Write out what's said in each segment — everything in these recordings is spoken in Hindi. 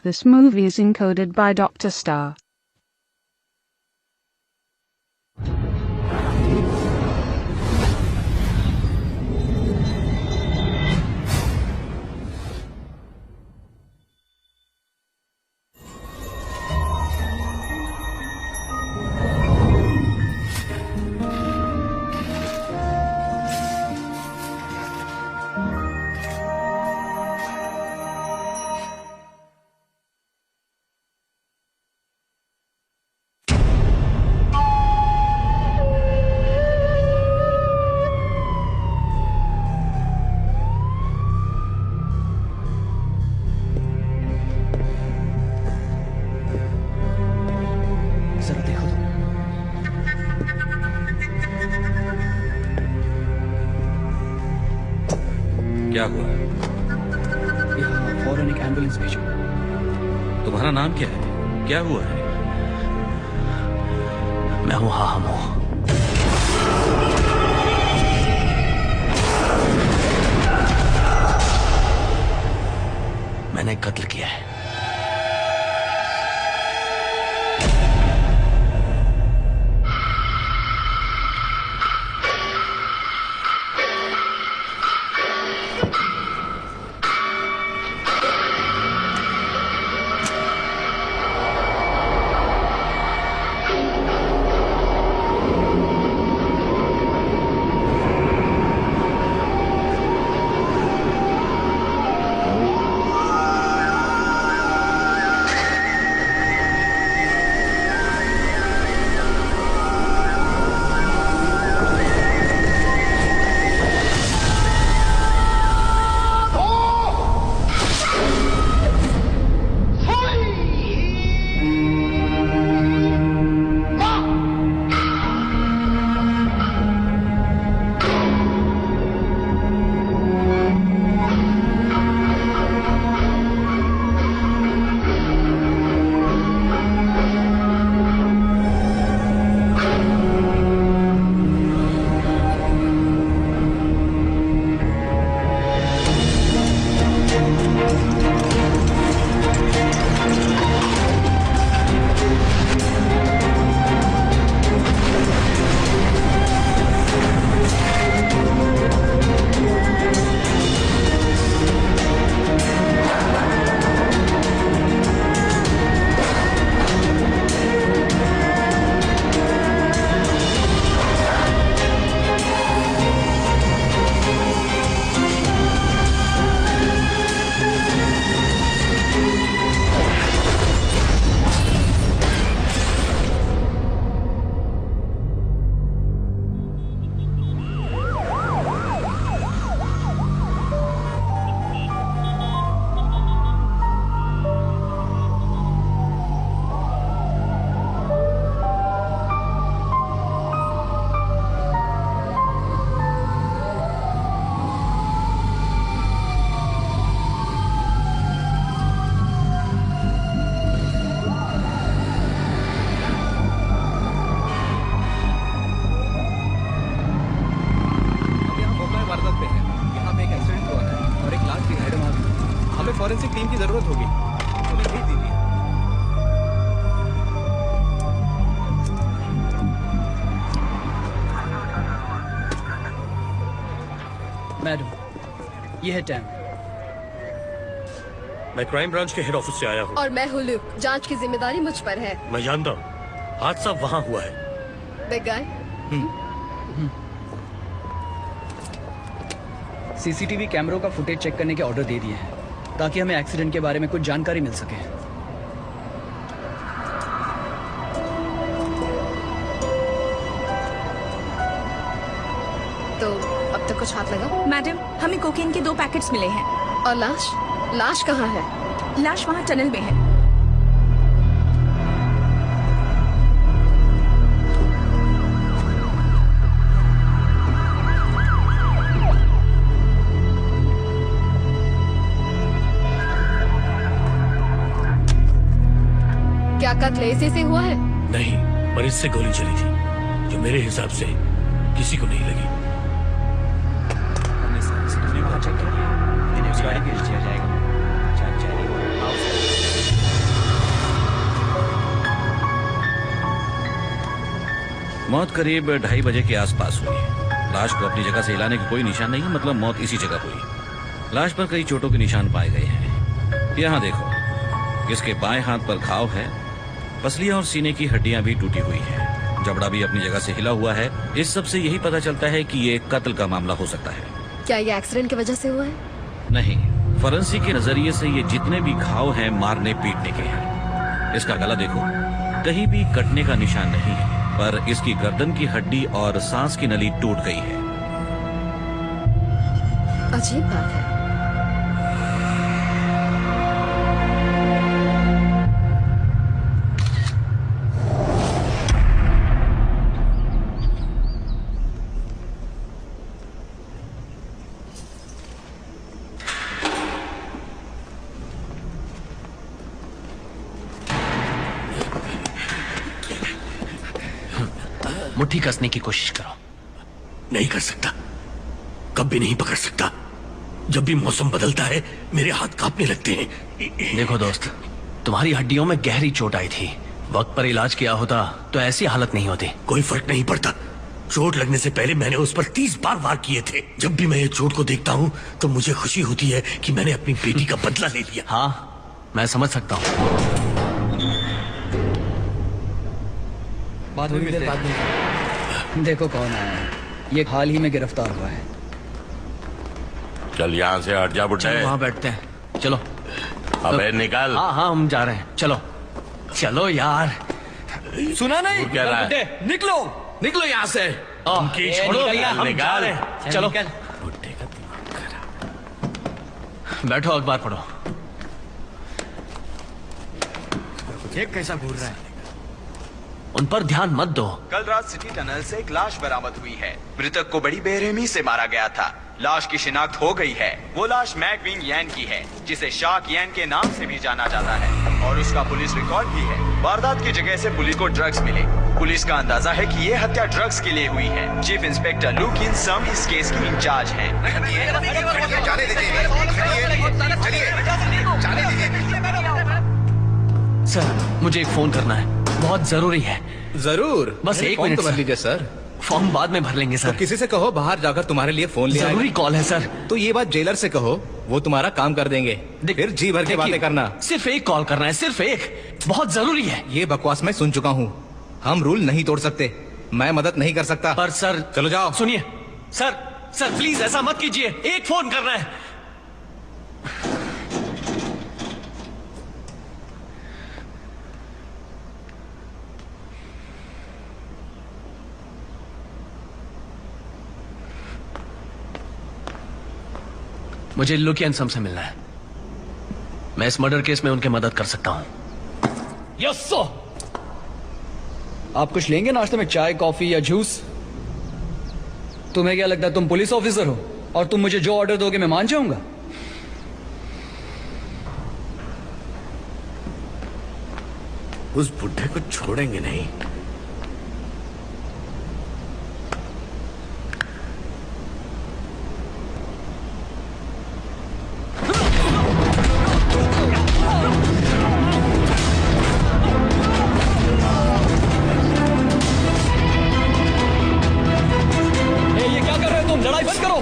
This movie is encoded by Dr. Star. क्या हुआ? यहाँ फौरन एक एम्बुलेंस भेजो। तुम्हारा नाम क्या है? क्या हुआ है? मैं हूँ हामो। मैंने कत्ल किया है। फॉरेंसिक टीम की जरूरत होगी। उन्हें भेज दीजिए। मैडम, ये है टैम। मैं क्राइम ब्रांच के हेड ऑफिस से आया हूँ। और मैं हूँ ल्यूक। जांच की जिम्मेदारी मुझ पर है। मैं जानता हूँ हादसा वहाँ हुआ है। Big guy. सीसीटीवी कैमरों का फुटेज चेक करने के ऑर्डर दे दिए हैं ताकि हमें एक्सीडेंट के बारे में कुछ जानकारी मिल सके। तो अब तक कुछ हाथ लगा? मैडम, हमें कोकीन के 2 पैकेट्स मिले हैं। और लाश? लाश कहाँ है? लाश वहाँ टनल में है। क्या कत्ल इसी से हुआ है? नहीं, पर इससे गोली चली थी जो मेरे हिसाब से किसी को नहीं लगी। हमने सीसीटीवी वहाँ चेक किया, इन्हें उस गाड़ी भेज दिया जाएगा। मौत करीब 2:30 बजे के आसपास हुई। लाश को अपनी जगह से हिलाने का कोई निशान नहीं, मतलब मौत इसी जगह हुई। लाश पर कई चोटों के निशान पाए गए हैं। यहाँ देखो, इसके बाएं हाथ पर घाव है, पसलियां और सीने की हड्डियां भी टूटी हुई है, जबड़ा भी अपनी जगह से हिला हुआ है। इस सब से यही पता चलता है कि ये कत्ल का मामला हो सकता है। क्या ये एक्सीडेंट की वजह से हुआ है? नहीं, फोरेंसिक के नजरिए से ये जितने भी घाव हैं मारने पीटने के हैं। इसका गला देखो, कहीं भी कटने का निशान नहीं है, पर इसकी गर्दन की हड्डी और सांस की नली टूट गई है। अजीब बात है। मुट्ठी कसने की कोशिश करो। नहीं कर सकता, कभी नहीं पकड़ सकता। जब भी मौसम बदलता है मेरे हाथ कांपने लगते हैं। देखो दोस्त, तुम्हारी हड्डियों में गहरी चोट आई थी। वक्त पर इलाज किया होता तो ऐसी हालत नहीं होती। कोई फर्क नहीं पड़ता। चोट लगने से पहले मैंने उस पर 30 बार वार किए थे। जब भी मैं ये चोट को देखता हूँ तो मुझे खुशी होती है कि मैंने अपनी बेटी का बदला ले लिया। हाँ, मैं समझ सकता हूँ। बात हुई बाद में। देखो कौन आया है। ये हाल ही में गिरफ्तार हुआ है। चल यहाँ से हट जा बुड्ढे। वहाँ बैठते हैं, चलो। अबे निकल। हाँ हाँ, हम जा रहे हैं, चलो चलो यार। सुना नहीं? क्या रहा है? निकलो निकलो यहाँ से। छोड़ो भैया, हम जा रहे हैं, चलो। बुड्ढे का दिमाग खराब। बैठो, अखबार पढ़ो। ये कैसा घूर रहा है? उन पर ध्यान मत दो। कल रात सिटी टनल से एक लाश बरामद हुई है। मृतक को बड़ी बेरहमी से मारा गया था। लाश की शिनाख्त हो गई है। वो लाश मैकविंग यैन की है, जिसे शाक यैन के नाम से भी जाना जाता है, और उसका पुलिस रिकॉर्ड भी है। वारदात की जगह से पुलिस को ड्रग्स मिले। पुलिस का अंदाजा है कि ये हत्या ड्रग्स के लिए हुई है। चीफ इंस्पेक्टर लू किन सम इस केस की इंचार्ज हैं। सर, मुझे एक फोन करना है, बहुत जरूरी है। जरूर, बस एक फॉर्म मिनट तो भर सर। लीजिए सर। फॉर्म बाद में भर लेंगे सर। तो किसी से कहो बाहर जाकर तुम्हारे लिए फोन ले जरूरी आएगा। कॉल है सर। तो ये बात जेलर से कहो, वो तुम्हारा काम कर देंगे। फिर जी भर के बातें करना। सिर्फ एक कॉल करना है, सिर्फ एक, बहुत जरूरी है। ये बकवास मैं सुन चुका हूँ। हम रूल नहीं तोड़ सकते, मैं मदद नहीं कर सकता। पर सर, चलो जाओ। सुनिए सर, सर प्लीज ऐसा मत कीजिए, एक फोन करना है। मुझे लुकी एंड सम से मिलना है। मैं इस मर्डर केस में उनकी मदद कर सकता हूं। Yes sir. आप कुछ लेंगे नाश्ते में? चाय, कॉफी या जूस? तुम्हें क्या लगता है तुम पुलिस ऑफिसर हो और तुम मुझे जो ऑर्डर दोगे मैं मान जाऊंगा? उस बुड्ढे को छोड़ेंगे नहीं। ये क्या कर रहे हो तुम? लड़ाई बंद करो।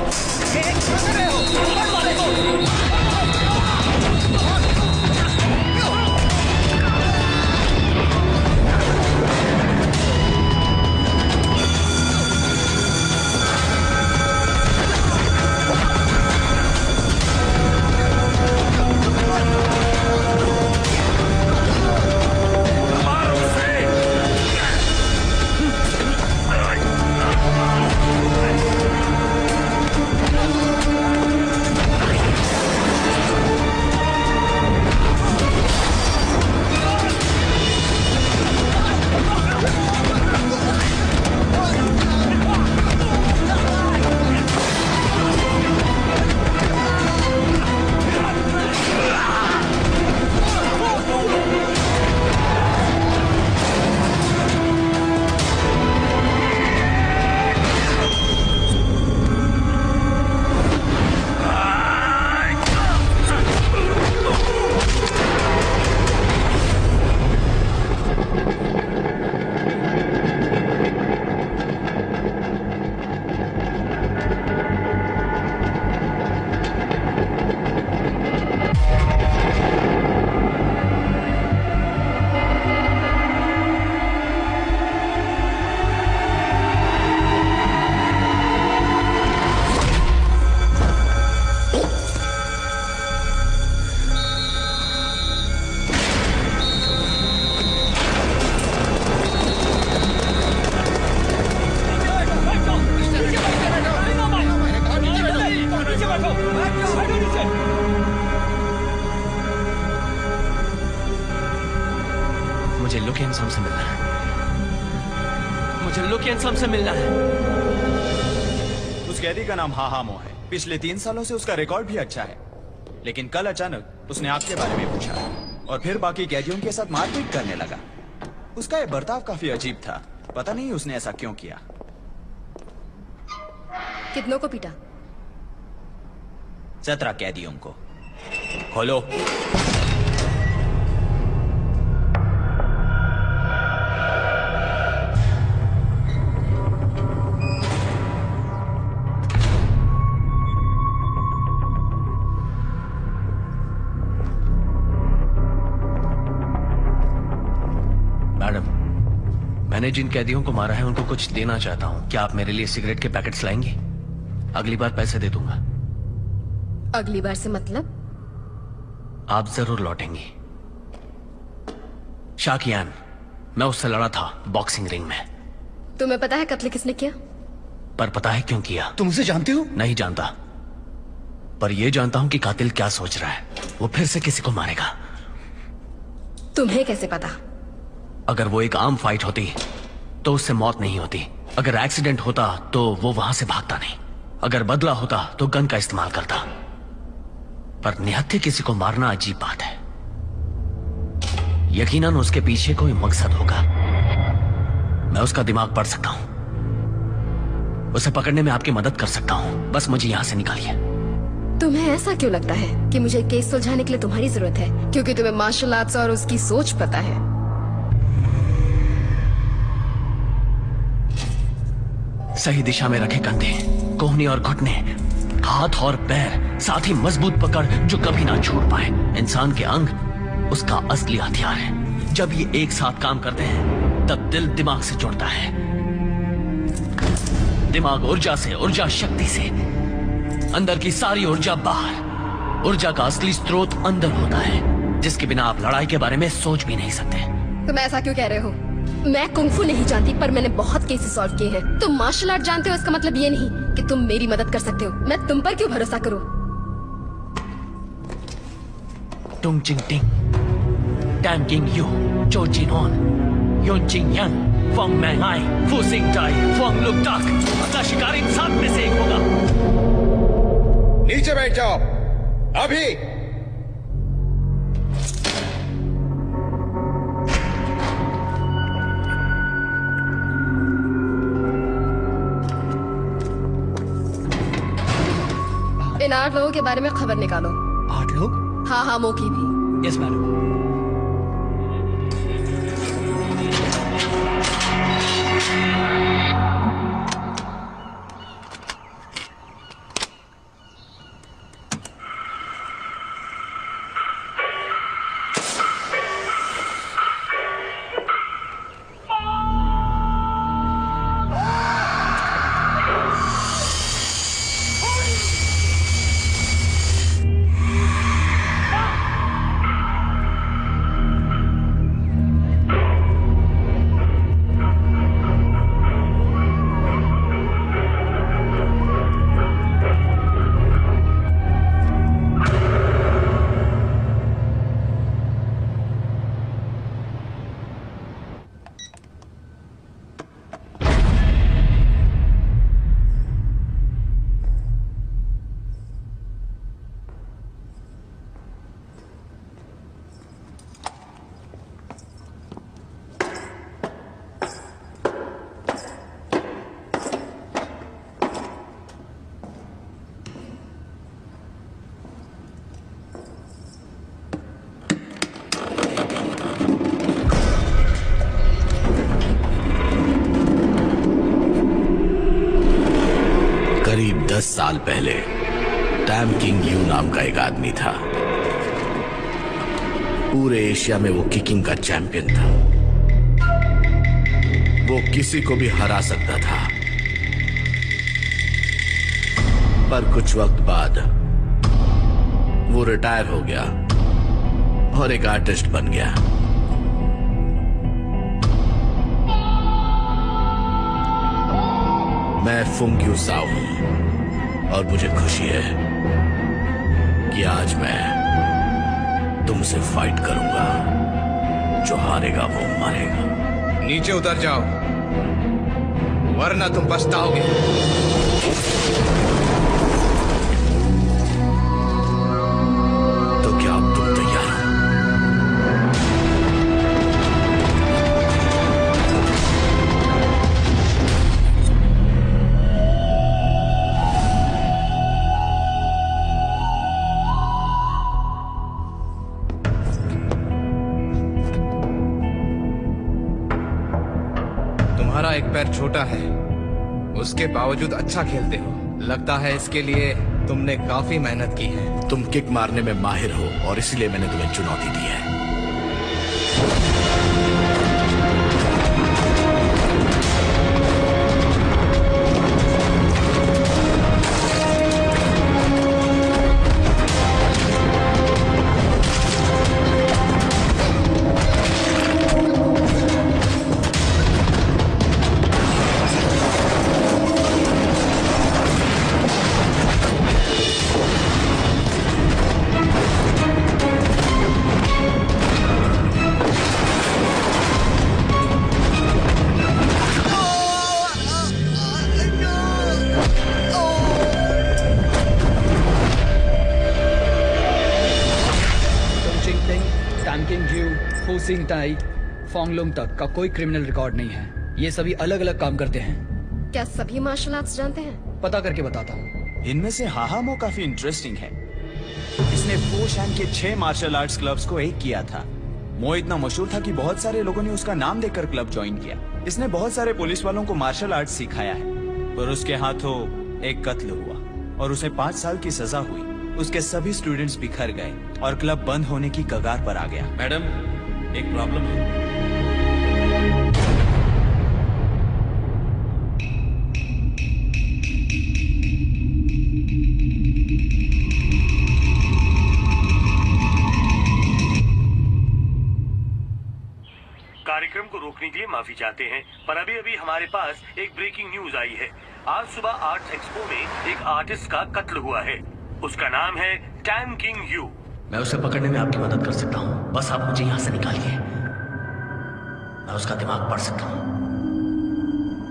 मुझे लुकियन से मिलना है। उस कैदी का नाम हाहामो है। पिछले 3 सालों से उसका रिकॉर्ड भी अच्छा है, लेकिन कल अचानक उसने आपके बारे में पूछा और फिर बाकी कैदियों के साथ मारपीट करने लगा। उसका यह बर्ताव काफी अजीब था। पता नहीं उसने ऐसा क्यों किया। कितनों को पीटा? 17 कैदियों को। खोलो। मैडम, मैंने जिन कैदियों को मारा है उनको कुछ देना चाहता हूँ। क्या आप मेरे लिए सिगरेट के पैकेट्स लाएंगे? अगली बार पैसे दे दूंगा। अगली बार से मतलब? आप जरूर लौटेंगी। शाकियान, मैं उससे लड़ा था बॉक्सिंग रिंग में। तुम्हें पता है कत्ल किसने किया? पर पता है क्यों किया? तुम उसे जानते हो? नहीं जानता, पर यह जानता हूं कि कातिल क्या सोच रहा है। वो फिर से किसी को मारेगा। तुम्हें कैसे पता? अगर वो एक आम फाइट होती तो उससे मौत नहीं होती। अगर एक्सीडेंट होता तो वो वहां से भागता नहीं। अगर बदला होता तो गन का इस्तेमाल करता। पर निहत्थे किसी को मारना अजीब बात है। यकीनन उसके पीछे कोई मकसद होगा। मैं उसका दिमाग पढ़ सकता हूं। उसे पकड़ने में आपकी मदद कर सकता हूं। बस मुझे यहां से निकालिए। तुम्हें ऐसा क्यों लगता है कि मुझे केस सुलझाने के लिए तुम्हारी जरूरत है? क्योंकि तुम्हें मार्शल आर्ट्स और उसकी सोच पता है। सही दिशा में रखे कंधे, कोहनी और घुटने, हाथ और पैर, साथ ही मजबूत पकड़ जो कभी ना छूट पाए। इंसान के अंग उसका असली हथियार है। जब ये एक साथ काम करते हैं तब दिल दिमाग से जुड़ता है। दिमाग ऊर्जा से, ऊर्जा शक्ति से। अंदर की सारी ऊर्जा बाहर। ऊर्जा का असली स्रोत अंदर होता है, जिसके बिना आप लड़ाई के बारे में सोच भी नहीं सकते। तुम ऐसा क्यों कह रहे हो? मैं कुंफू नहीं जानती, पर मैंने बहुत केसेस सॉल्व किए हैं। तुम मार्शल आर्ट जानते हो, इसका मतलब ये नहीं कि तुम मेरी मदद कर सकते हो। मैं तुम पर क्यों भरोसा करूं? टुंग चिंग टिंग, टैम किंग यू, चो जिन होन, योन चिंग यंग, फोंग मैंग आई, फू सिंग टाई, फोंग लुक टाक। अपना शिकार इन 7 में से एक होगा। नीचे बैठ जाओ अभी। इन 8 लोगों के बारे में खबर निकालो। 8 लोग? हाँ हाँ, मो की भी। Yes madam. करीब 10 साल पहले टैम किंग यू नाम का एक आदमी था। पूरे एशिया में वो किकिंग का चैंपियन था। वो किसी को भी हरा सकता था। पर कुछ वक्त बाद वो रिटायर हो गया और एक आर्टिस्ट बन गया। मैं फुंग यू साओ हूं और मुझे खुशी है कि आज मैं तुमसे फाइट करूंगा। जो हारेगा वो मरेगा। नीचे उतर जाओ। वरना तुम पछताओगे। तो क्या अब तुम तैयार हो? तुम्हारा एक पैर छोटा है, उसके बावजूद अच्छा खेलते हो। लगता है इसके लिए तुमने काफी मेहनत की है। तुम किक मारने में माहिर हो और इसीलिए मैंने तुम्हें चुनौती दी है। सिंह ताई फोंगलोंग तक का कोई क्रिमिनल रिकॉर्ड नहीं है। ये सभी अलग अलग काम करते हैं। क्या सभी मार्शल आर्ट्स जानते हैं? पता करके बताता हूँ। इनमें से हाहामो काफी इंटरेस्टिंग है। इसने फोशैन के 6 मार्शल आर्ट्स क्लब्स को एक किया था। मो इतना मशहूर था कि बहुत सारे लोगों ने उसका नाम देखकर क्लब ज्वाइन किया। इसने बहुत सारे पुलिस वालों को मार्शल आर्ट्स सिखाया है, पर उसके हाथों एक कत्ल हुआ और उसे 5 साल की सजा हुई। उसके सभी स्टूडेंट्स बिखर गए और क्लब बंद होने की कगार पर आ गया। मैडम, एक प्रॉब्लम है। कार्यक्रम को रोकने के लिए माफी चाहते हैं, पर अभी अभी हमारे पास एक ब्रेकिंग न्यूज आई है। आज सुबह आर्ट्स एक्सपो में एक आर्टिस्ट का कत्ल हुआ है। उसका नाम है टैन किंग यू। मैं उसे पकड़ने में आपकी मदद कर सकता हूँ, बस आप मुझे यहाँ से निकालिए। मैं उसका दिमाग पढ़ सकता हूँ।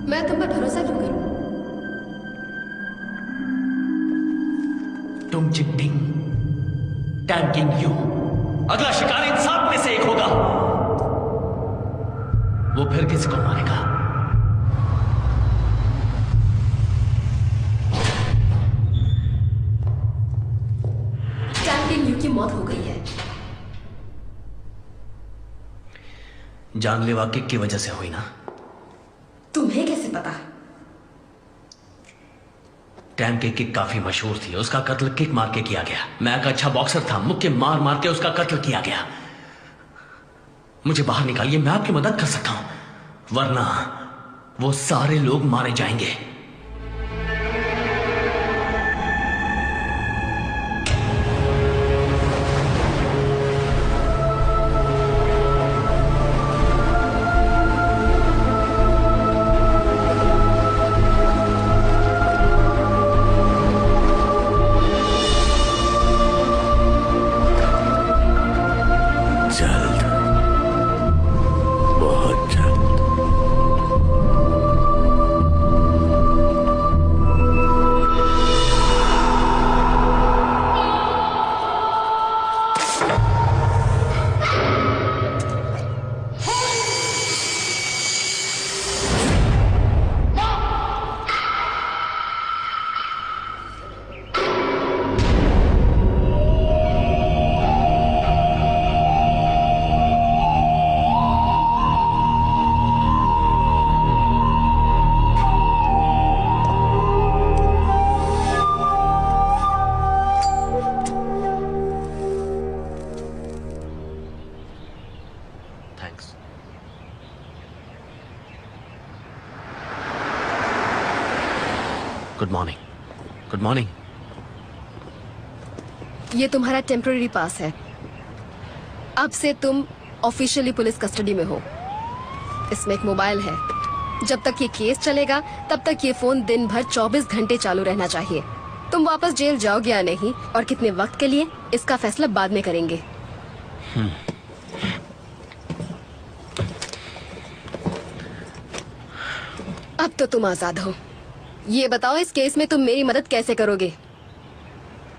मैं तुम पर भरोसा क्यों करूँ? तुम चिट्टिंग टैन किंग यू, अगला शिकार इन 7 में से एक होगा। वो फिर किसी को मारेगा। टैन किंग यू की मौत हो गई है। जानलेवा किक की वजह से हुई ना? तुम्हें कैसे पता? टैन की किक काफी मशहूर थी। उसका कत्ल किक मार के किया गया। मैं एक अच्छा बॉक्सर था, मुक्के मार मार के उसका कत्ल किया गया। मुझे बाहर निकालिए, मैं आपकी मदद कर सकता हूं, वरना वो सारे लोग मारे जाएंगे। Good morning. Good morning. ये तुम्हारा टेम्पररी पास है। अब से तुम ऑफिशियली पुलिस कस्टडी में हो। इसमें एक मोबाइल है। जब तक ये केस चलेगा तब तक ये फोन दिन भर 24 घंटे चालू रहना चाहिए। तुम वापस जेल जाओगे या नहीं और कितने वक्त के लिए, इसका फैसला बाद में करेंगे। अब तो तुम आजाद हो। ये बताओ इस केस में तुम मेरी मदद कैसे करोगे?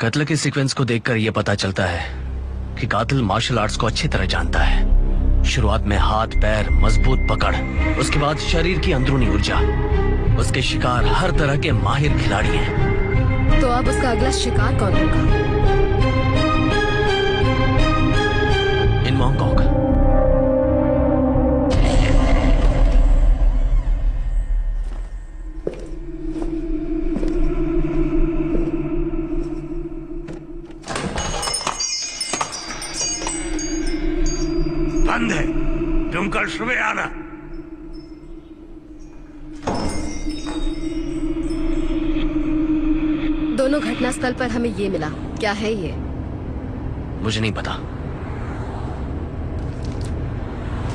कत्ल के सीक्वेंस को देखकर यह पता चलता है कि कातिल मार्शल आर्ट्स को अच्छी तरह जानता है। शुरुआत में हाथ पैर मजबूत पकड़, उसके बाद शरीर की अंदरूनी ऊर्जा। उसके शिकार हर तरह के माहिर खिलाड़ी हैं। तो अब उसका अगला शिकार कौन होगा? इन मॉन्कॉक। बंद है, तुम कल सुबह आना। दोनों घटनास्थल पर हमें ये मिला। क्या है ये? मुझे नहीं पता।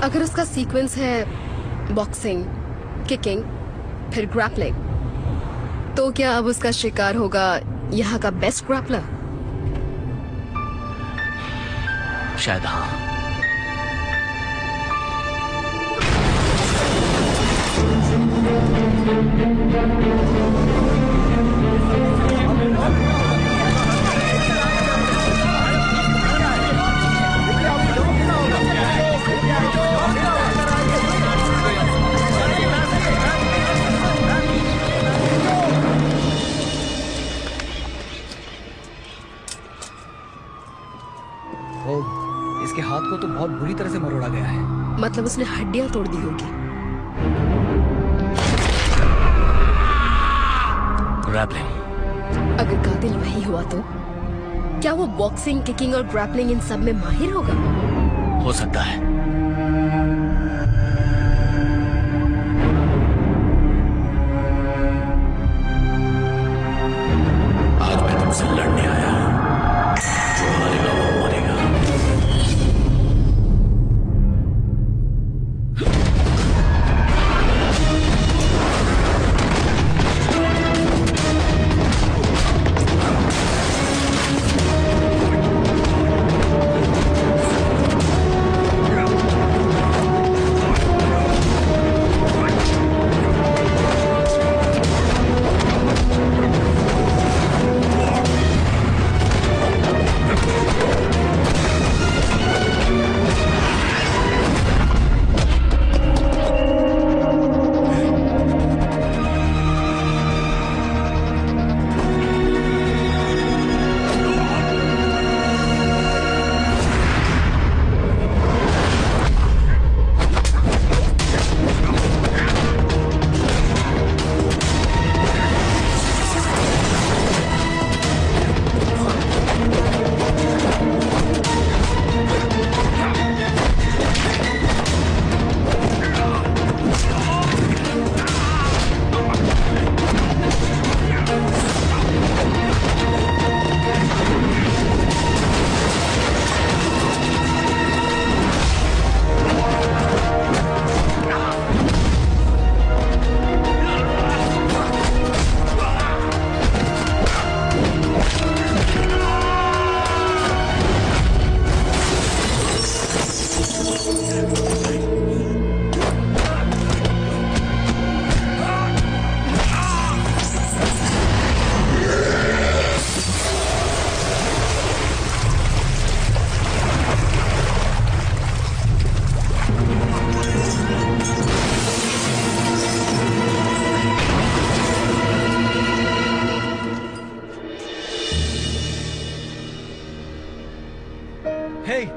अगर उसका सीक्वेंस है बॉक्सिंग, किकिंग, फिर ग्रैपलिंग, तो क्या अब उसका शिकार होगा यहाँ का बेस्ट ग्रैपलर? शायद हाँ। इसके हाथ को तो बहुत बुरी तरह से मरोड़ा गया है। मतलब उसने हड्डियां तोड़ दी होगी। ग्रैपलिंग। अगर कातिल वही हुआ तो क्या वो बॉक्सिंग, किकिंग और ग्रैपलिंग इन सब में माहिर होगा? हो सकता है। आज मैं तुमसे लड़ने आया हूं। जो हारेगा वो मरेगा।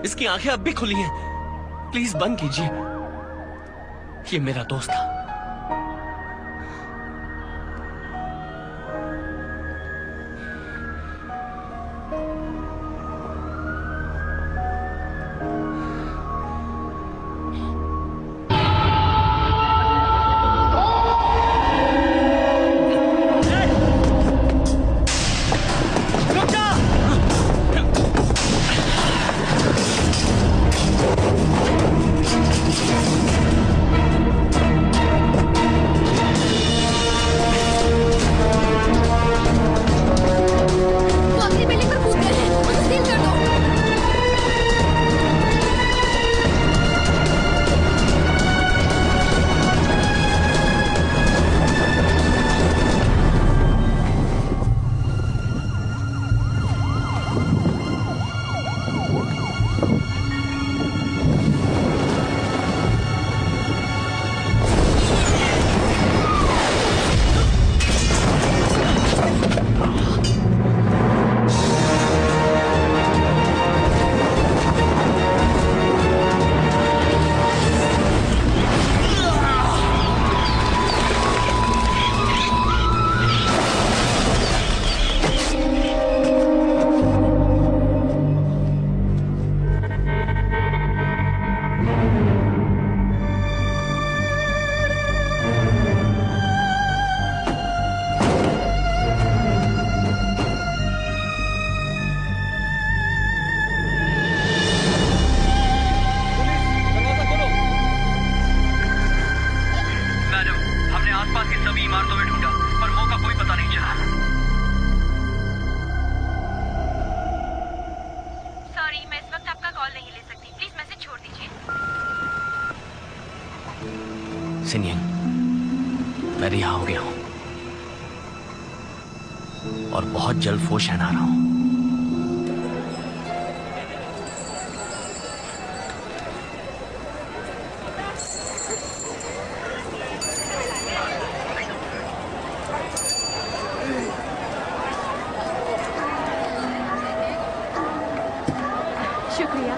इसकी आंखें अब भी खुली हैं। प्लीज बंद कीजिए। ये मेरा दोस्त था। आसपास की सभी इमारतों में ढूंढा पर मौका कोई पता नहीं चला। सॉरी, मैं इस वक्त आपका कॉल नहीं ले सकती। प्लीज मैसेज छोड़ दीजिए। सिनियन, मैं रिहा हो गया हूं और बहुत जल्द फोशहन आ रहा हूं। शुक्रिया।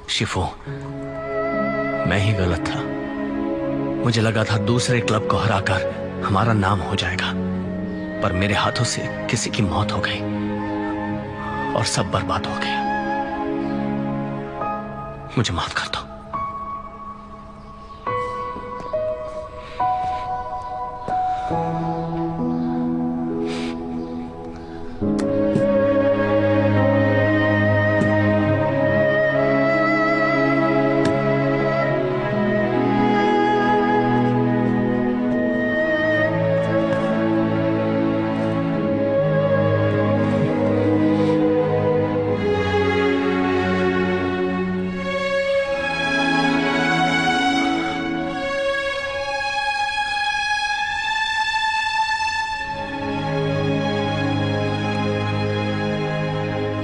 शिफो, मैं ही गलत था। मुझे लगा था दूसरे क्लब को हराकर हमारा नाम हो जाएगा, पर मेरे हाथों से किसी की मौत हो गई और सब बर्बाद हो गया। मुझे माफ कर दो।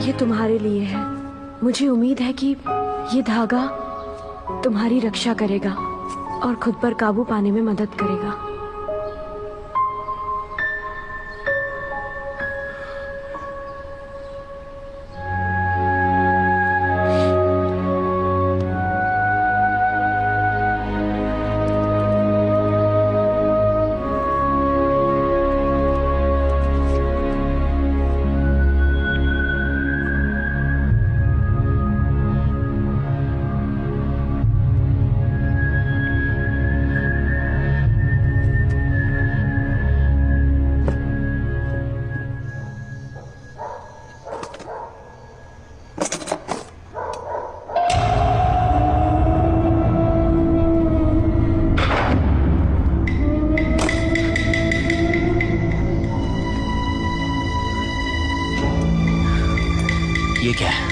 ये तुम्हारे लिए है। मुझे उम्मीद है कि ये धागा तुम्हारी रक्षा करेगा और खुद पर काबू पाने में मदद करेगा। ये क्या है?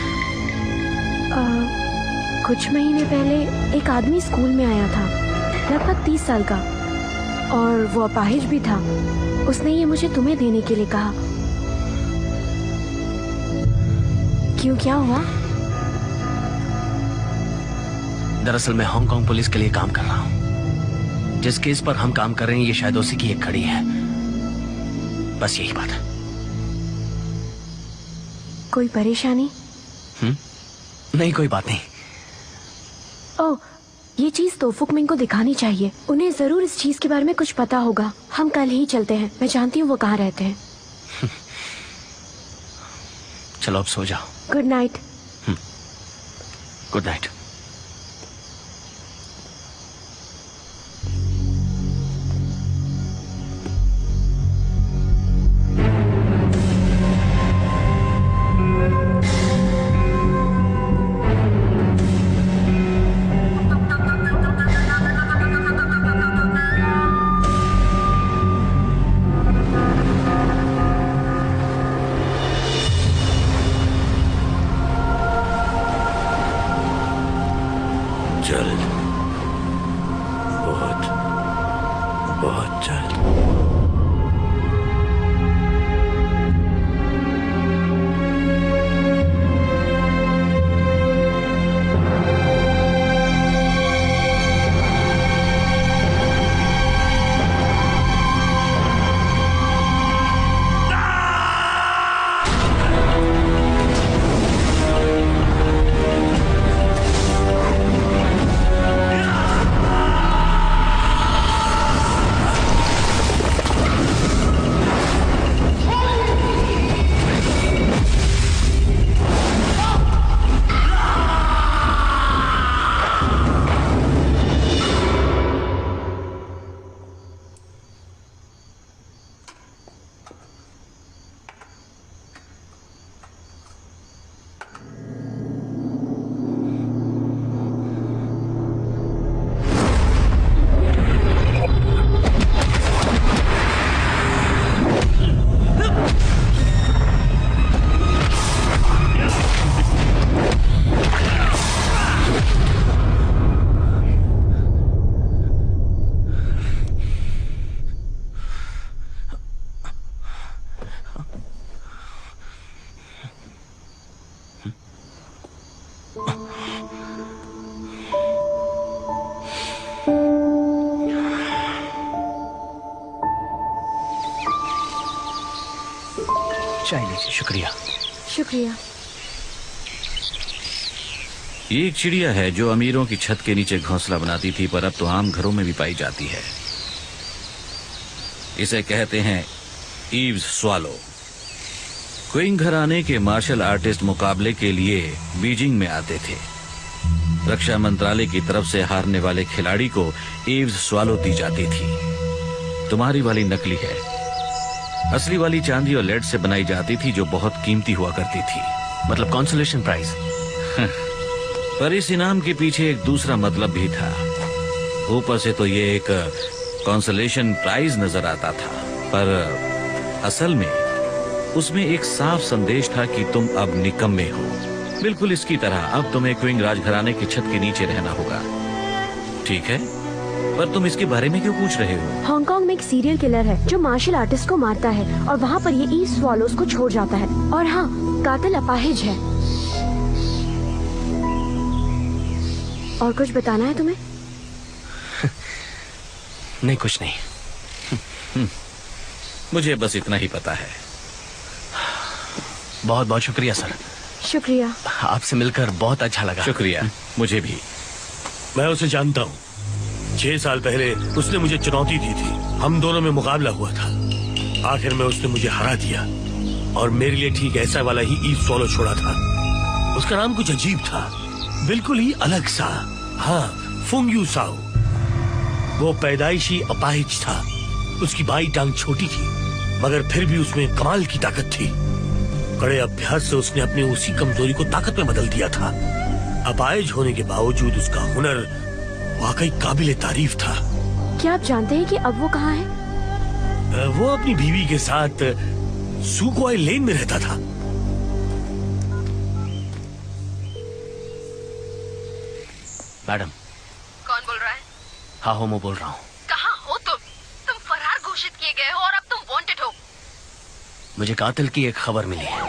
कुछ महीने पहले एक आदमी स्कूल में आया था, लगभग 30 साल का, और वो अपाहिज भी था। उसने ये मुझे तुम्हें देने के लिए कहा। क्यों, क्या हुआ? दरअसल मैं हांगकांग पुलिस के लिए काम कर रहा हूँ। जिस केस पर हम काम कर रहे हैं ये शायद उसी की एक कड़ी है। बस यही बात है। कोई परेशानी? नहीं, कोई बात नहीं। ओह, ये चीज तोफुक मिंग को दिखानी चाहिए। उन्हें जरूर इस चीज के बारे में कुछ पता होगा। हम कल ही चलते हैं। मैं जानती हूँ वो कहाँ रहते हैं। चलो अब सो जाओ। Good night. Good night. जल्द, बहुत बहुत जल्द। चाय लीजिए। शुक्रिया। शुक्रिया। ये एक चिड़िया है जो अमीरों की छत के नीचे घोंसला बनाती थी, पर अब तो आम घरों में भी पाई जाती है। इसे कहते हैं ईव्स स्वालो। क्विंग घराने के मार्शल आर्टिस्ट मुकाबले के लिए बीजिंग में आते थे। रक्षा मंत्रालय की तरफ से हारने वाले खिलाड़ी को ईव्स स्वालो दी जाती थी। तुम्हारी वाली नकली है, असली वाली चांदी और लेड से बनाई जाती थी, जो बहुत कीमती हुआ करती थी। मतलब कॉन्सोलेशन प्राइज। पर इस इनाम के पीछे एक दूसरा मतलब भी था। ऊपर से तो ये एक कॉन्सोलेशन प्राइज नजर आता था, पर असल में उसमें एक साफ संदेश था कि तुम अब निकम्मे हो। बिल्कुल इसकी तरह अब तुम्हें क्विंग राजघराने की छत के नीचे रहना होगा। ठीक है, पर तुम इसके बारे में क्यों पूछ रहे हो? हांगकांग में एक सीरियल किलर है जो मार्शल आर्टिस्ट को मारता है और वहाँ पर ये ईव्स स्वॉलोज को छोड़ जाता है। और हाँ, कातिल अपाहिज है। और कुछ बताना है तुम्हें? नहीं, कुछ नहीं। मुझे बस इतना ही पता है। बहुत बहुत शुक्रिया सर। शुक्रिया। आपसे मिलकर बहुत अच्छा लगा। शुक्रिया, मुझे भी। मैं उसे जानता हूँ। 6 साल पहले उसने मुझे चुनौती दी थी। हम दोनों में मुकाबला हुआ था। आखिर में उसने मुझे हरा दिया और मेरे लिए ठीक ऐसा वाला ही ईव्स स्वालो छोड़ा था। उसका नाम कुछ अजीब था, बिल्कुल ही अलग सा। हाँ, फुंग यू साओ। वो पैदाइशी अपाहिज था। उसकी बाई टांग छोटी थी, मगर फिर भी उसमें कमाल की ताकत थी। कड़े अभ्यास से उसने अपनी उसी कमजोरी को ताकत में बदल दिया था। अपाहिज होने के बावजूद उसका हुनर वाकई काबिले तारीफ था। क्या आप जानते हैं कि अब वो कहाँ है? वो अपनी बीवी के साथ सुकोई लेन में रहता था। मैडम। कौन बोल रहा है? हाँ हो, मैं बोल रहा हूँ। कहाँ हो तुम? तुम फरार घोषित किए गए हो और अब तुम वांटेड हो। मुझे कातिल की एक खबर मिली है।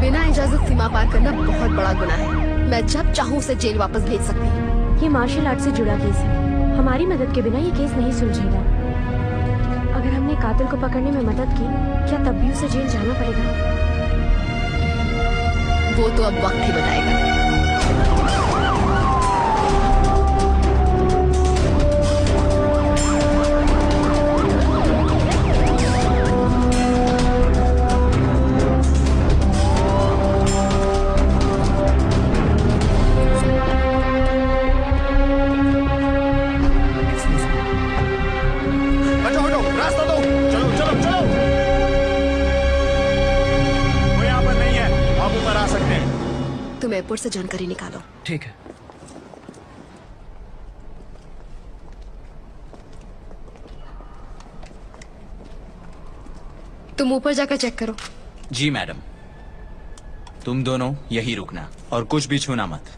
बिना इजाजत सीमा पार करना बहुत बड़ा गुनाह है। मैं जब चाहूँ उसे जेल वापस भेज सकती हूँ। ये मार्शल आर्ट से जुड़ा केस है। हमारी मदद के बिना ये केस नहीं सुलझेगा। अगर हमने कातिल को पकड़ने में मदद की, क्या तब भी उसे जेल जाना पड़ेगा? वो तो अब वक्त ही बताएगा। तुम एयरपोर्ट से जानकारी निकालो। ठीक है। तुम ऊपर जाकर चेक करो। जी मैडम। तुम दोनों यही रुकना और कुछ भी छूना मत।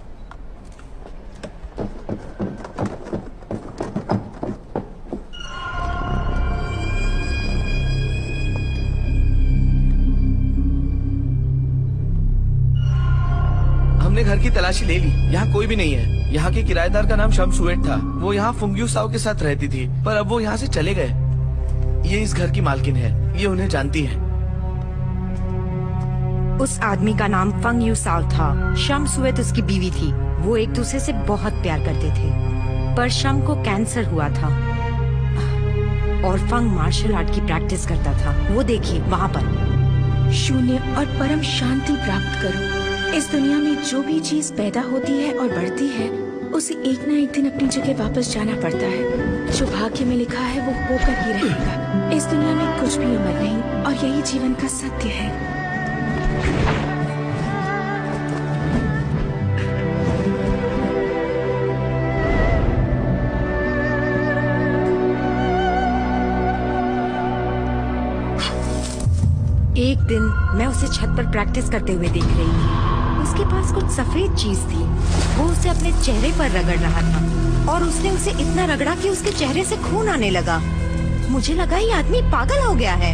हमने घर की तलाशी ले ली, यहाँ कोई भी नहीं है। यहाँ के किराएदार का नाम शमसुएट था। वो यहाँ फुंग्यू साव के साथ रहती थी, पर अब वो यहाँ से चले गए। ये इस घर की मालकिन है, ये उन्हें जानती है। उस आदमी का नाम फंग यू साव था। शमसुएट उसकी बीवी थी। वो एक दूसरे से बहुत प्यार करते थे, पर शम को कैंसर हुआ था और फंग मार्शल आर्ट की प्रैक्टिस करता था। वो देखिए वहाँ पर। शून्य और परम शांति प्राप्त करो। इस दुनिया में जो भी चीज पैदा होती है और बढ़ती है, उसे एक न एक दिन अपनी जगह वापस जाना पड़ता है। जो भाग्य में लिखा है वो होकर ही रहेगा। इस दुनिया में कुछ भी अमर नहीं, और यही जीवन का सत्य है। एक दिन मैं उसे छत पर प्रैक्टिस करते हुए देख रही थी। उसके पास कुछ सफेद चीज थी। वो उसे अपने चेहरे पर रगड़ रहा था और उसने उसे इतना रगड़ा कि उसके चेहरे से खून आने लगा। मुझे लगा ये आदमी पागल हो गया है।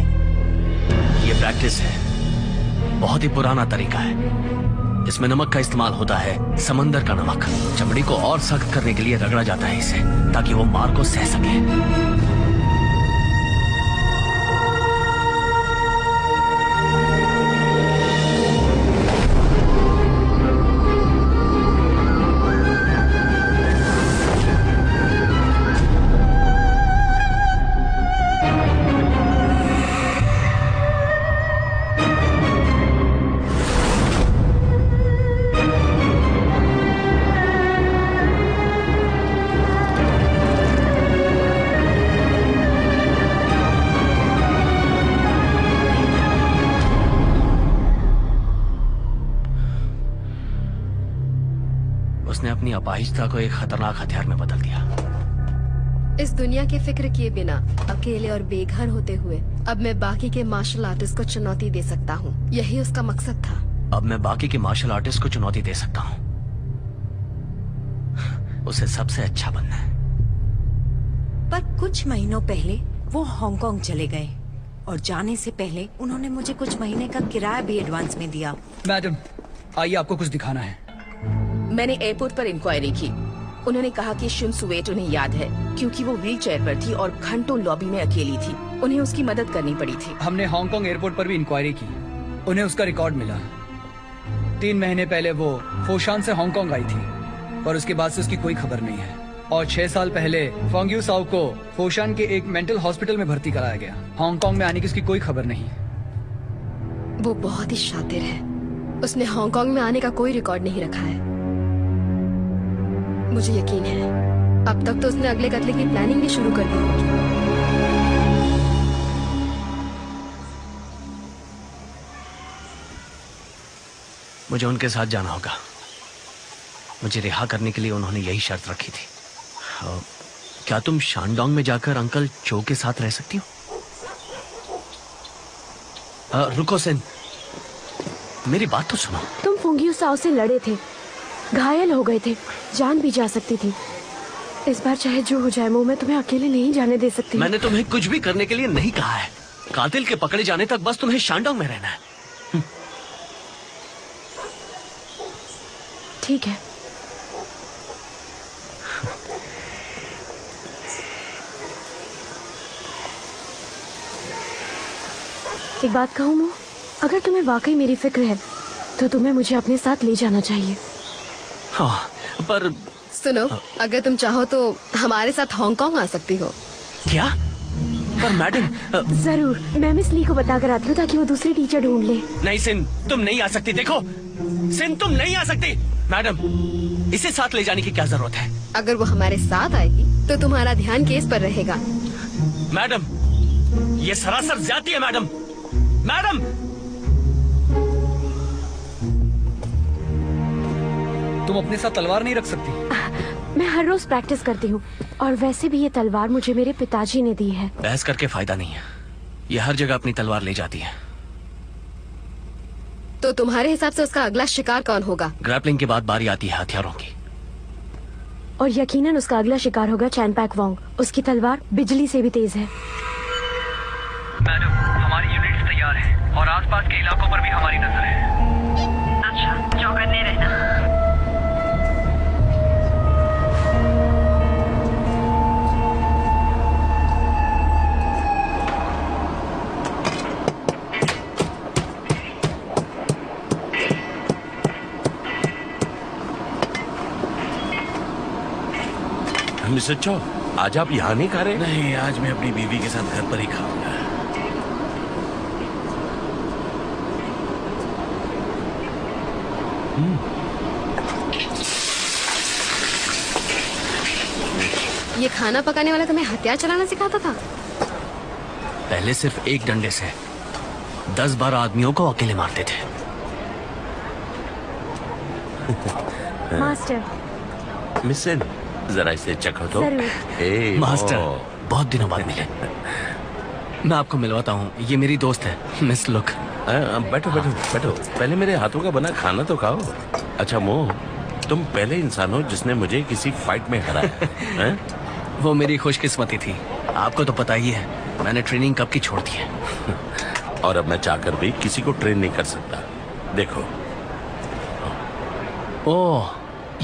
ये प्रैक्टिस है, बहुत ही पुराना तरीका है। इसमें नमक का इस्तेमाल होता है, समंदर का नमक। चमड़ी को और सख्त करने के लिए रगड़ा जाता है इसे, ताकि वो मार को सह सके। अपनी अपाहिजता को एक खतरनाक हथियार में बदल दिया। इस दुनिया की फिक्र किए बिना अकेले और बेघर होते हुए अब मैं बाकी के मार्शल आर्टिस्ट को चुनौती दे सकता हूँ। यही उसका मकसद था। अब मैं बाकी के मार्शल आर्टिस्ट को चुनौती दे सकता हूँ। उसे सबसे अच्छा बनना है। पर कुछ महीनों पहले वो हांगकांग चले गए और जाने से पहले उन्होंने मुझे कुछ महीने का किराया भी एडवांस में दिया। मैडम, आइए आपको कुछ दिखाना है। मैंने एयरपोर्ट पर इंक्वायरी की। उन्होंने कहा कि शमसुएट उन्हें याद है, क्योंकि वो व्हील चेयर पर थी और घंटों लॉबी में अकेली थी। उन्हें उसकी मदद करनी पड़ी थी। हमने हांगकांग एयरपोर्ट पर भी इंक्वायरी की। उन्हें उसका रिकॉर्ड मिला। 3 महीने पहले वो फोशान से हांगकांग आई थी, पर उसके बाद से उसकी कोई खबर नहीं है। और 6 साल पहले फंग यू साव को फोशान के एक मेंटल हॉस्पिटल में भर्ती कराया गया। हांगकांग में आने की उसकी कोई खबर नहीं। वो बहुत ही शातिर है। उसने हांगकांग में आने का कोई रिकॉर्ड नहीं रखा है। मुझे यकीन है अब तक तो उसने अगले कत्ले की प्लानिंग भी शुरू कर दी होगी। मुझे उनके साथ जाना होगा। मुझे रिहा करने के लिए उन्होंने यही शर्त रखी थी। क्या तुम शानडोंग में जाकर अंकल चो के साथ रह सकती हो? रुको सेन, मेरी बात तो सुनो। तुम फुंगियो साओ से लड़े थे, घायल हो गए थे, जान भी जा सकती थी। इस बार चाहे जो हो जाए, मैं तुम्हें अकेले नहीं जाने दे सकती। मैंने तुम्हें कुछ भी करने के लिए नहीं कहा है। कातिल के पकड़े जाने तक बस तुम्हें शानडोंग में रहना है। ठीक है। एक बात कहूँ मो, अगर तुम्हें वाकई मेरी फिक्र है तो तुम्हें मुझे अपने साथ ले जाना चाहिए। हाँ, पर सुनो, अगर तुम चाहो तो हमारे साथ हांगकांग आ सकती हो। क्या? पर मैडम जरूर, मैं मिस ली को बताकर आती हूँ ताकि वो दूसरी टीचर ढूंढ ले। नहीं सिन, तुम नहीं आ सकती। देखो सिन, तुम नहीं आ सकती। मैडम, इसे साथ ले जाने की क्या जरूरत है? अगर वो हमारे साथ आएगी तो तुम्हारा ध्यान केस पर रहेगा। मैडम, ये सरासर ज्यादती है मैडम। मैडम, तुम अपने साथ तलवार नहीं रख सकती? मैं हर रोज प्रैक्टिस करती हूँ और वैसे भी ये तलवार मुझे मेरे पिताजी ने दी है। बहस करके फायदा नहीं है, ये हर जगह अपनी तलवार ले जाती है। तो तुम्हारे हिसाब से उसका अगला शिकार कौन होगा? ग्रैपलिंग के बाद बारी आती है हथियारों की। और यकीनन उसका अगला शिकार होगा चैन पैक वोंग। उसकी तलवार बिजली से भी तेज है। मैडम, हमारी यूनिट्स तैयार हैं और आसपास के इलाकों पर भी हमारी नजर है। अच्छा, चौकन्ने रहना। मिस्टर चौ, आज आप यहाँ नहीं खा रहे? नहीं, आज मैं अपनी बीवी के साथ घर पर ही खाऊंगा। ये खाना पकाने वाला तुम्हें हथियार चलाना सिखाता था? पहले सिर्फ एक डंडे से 10-12 आदमियों को अकेले मारते थे। मास्टर। मिस सेन, जरा इसे चखो तो। जरूर। मास्टर, बहुत दिनों बाद मिले। मैं आपको मिलवाता हूँ, ये मेरी दोस्त है मिस लुक। बैठो बैठो बैठो, पहले मेरे हाथों का बना खाना तो खाओ। अच्छा मोह, तुम पहले इंसान हो जिसने मुझे किसी फाइट में हराया है? वो मेरी खुशकिस्मती थी। आपको तो पता ही है, मैंने ट्रेनिंग कब की छोड़ दी है। और अब मैं चाहकर भी किसी को ट्रेन नहीं कर सकता। देखो। ओह,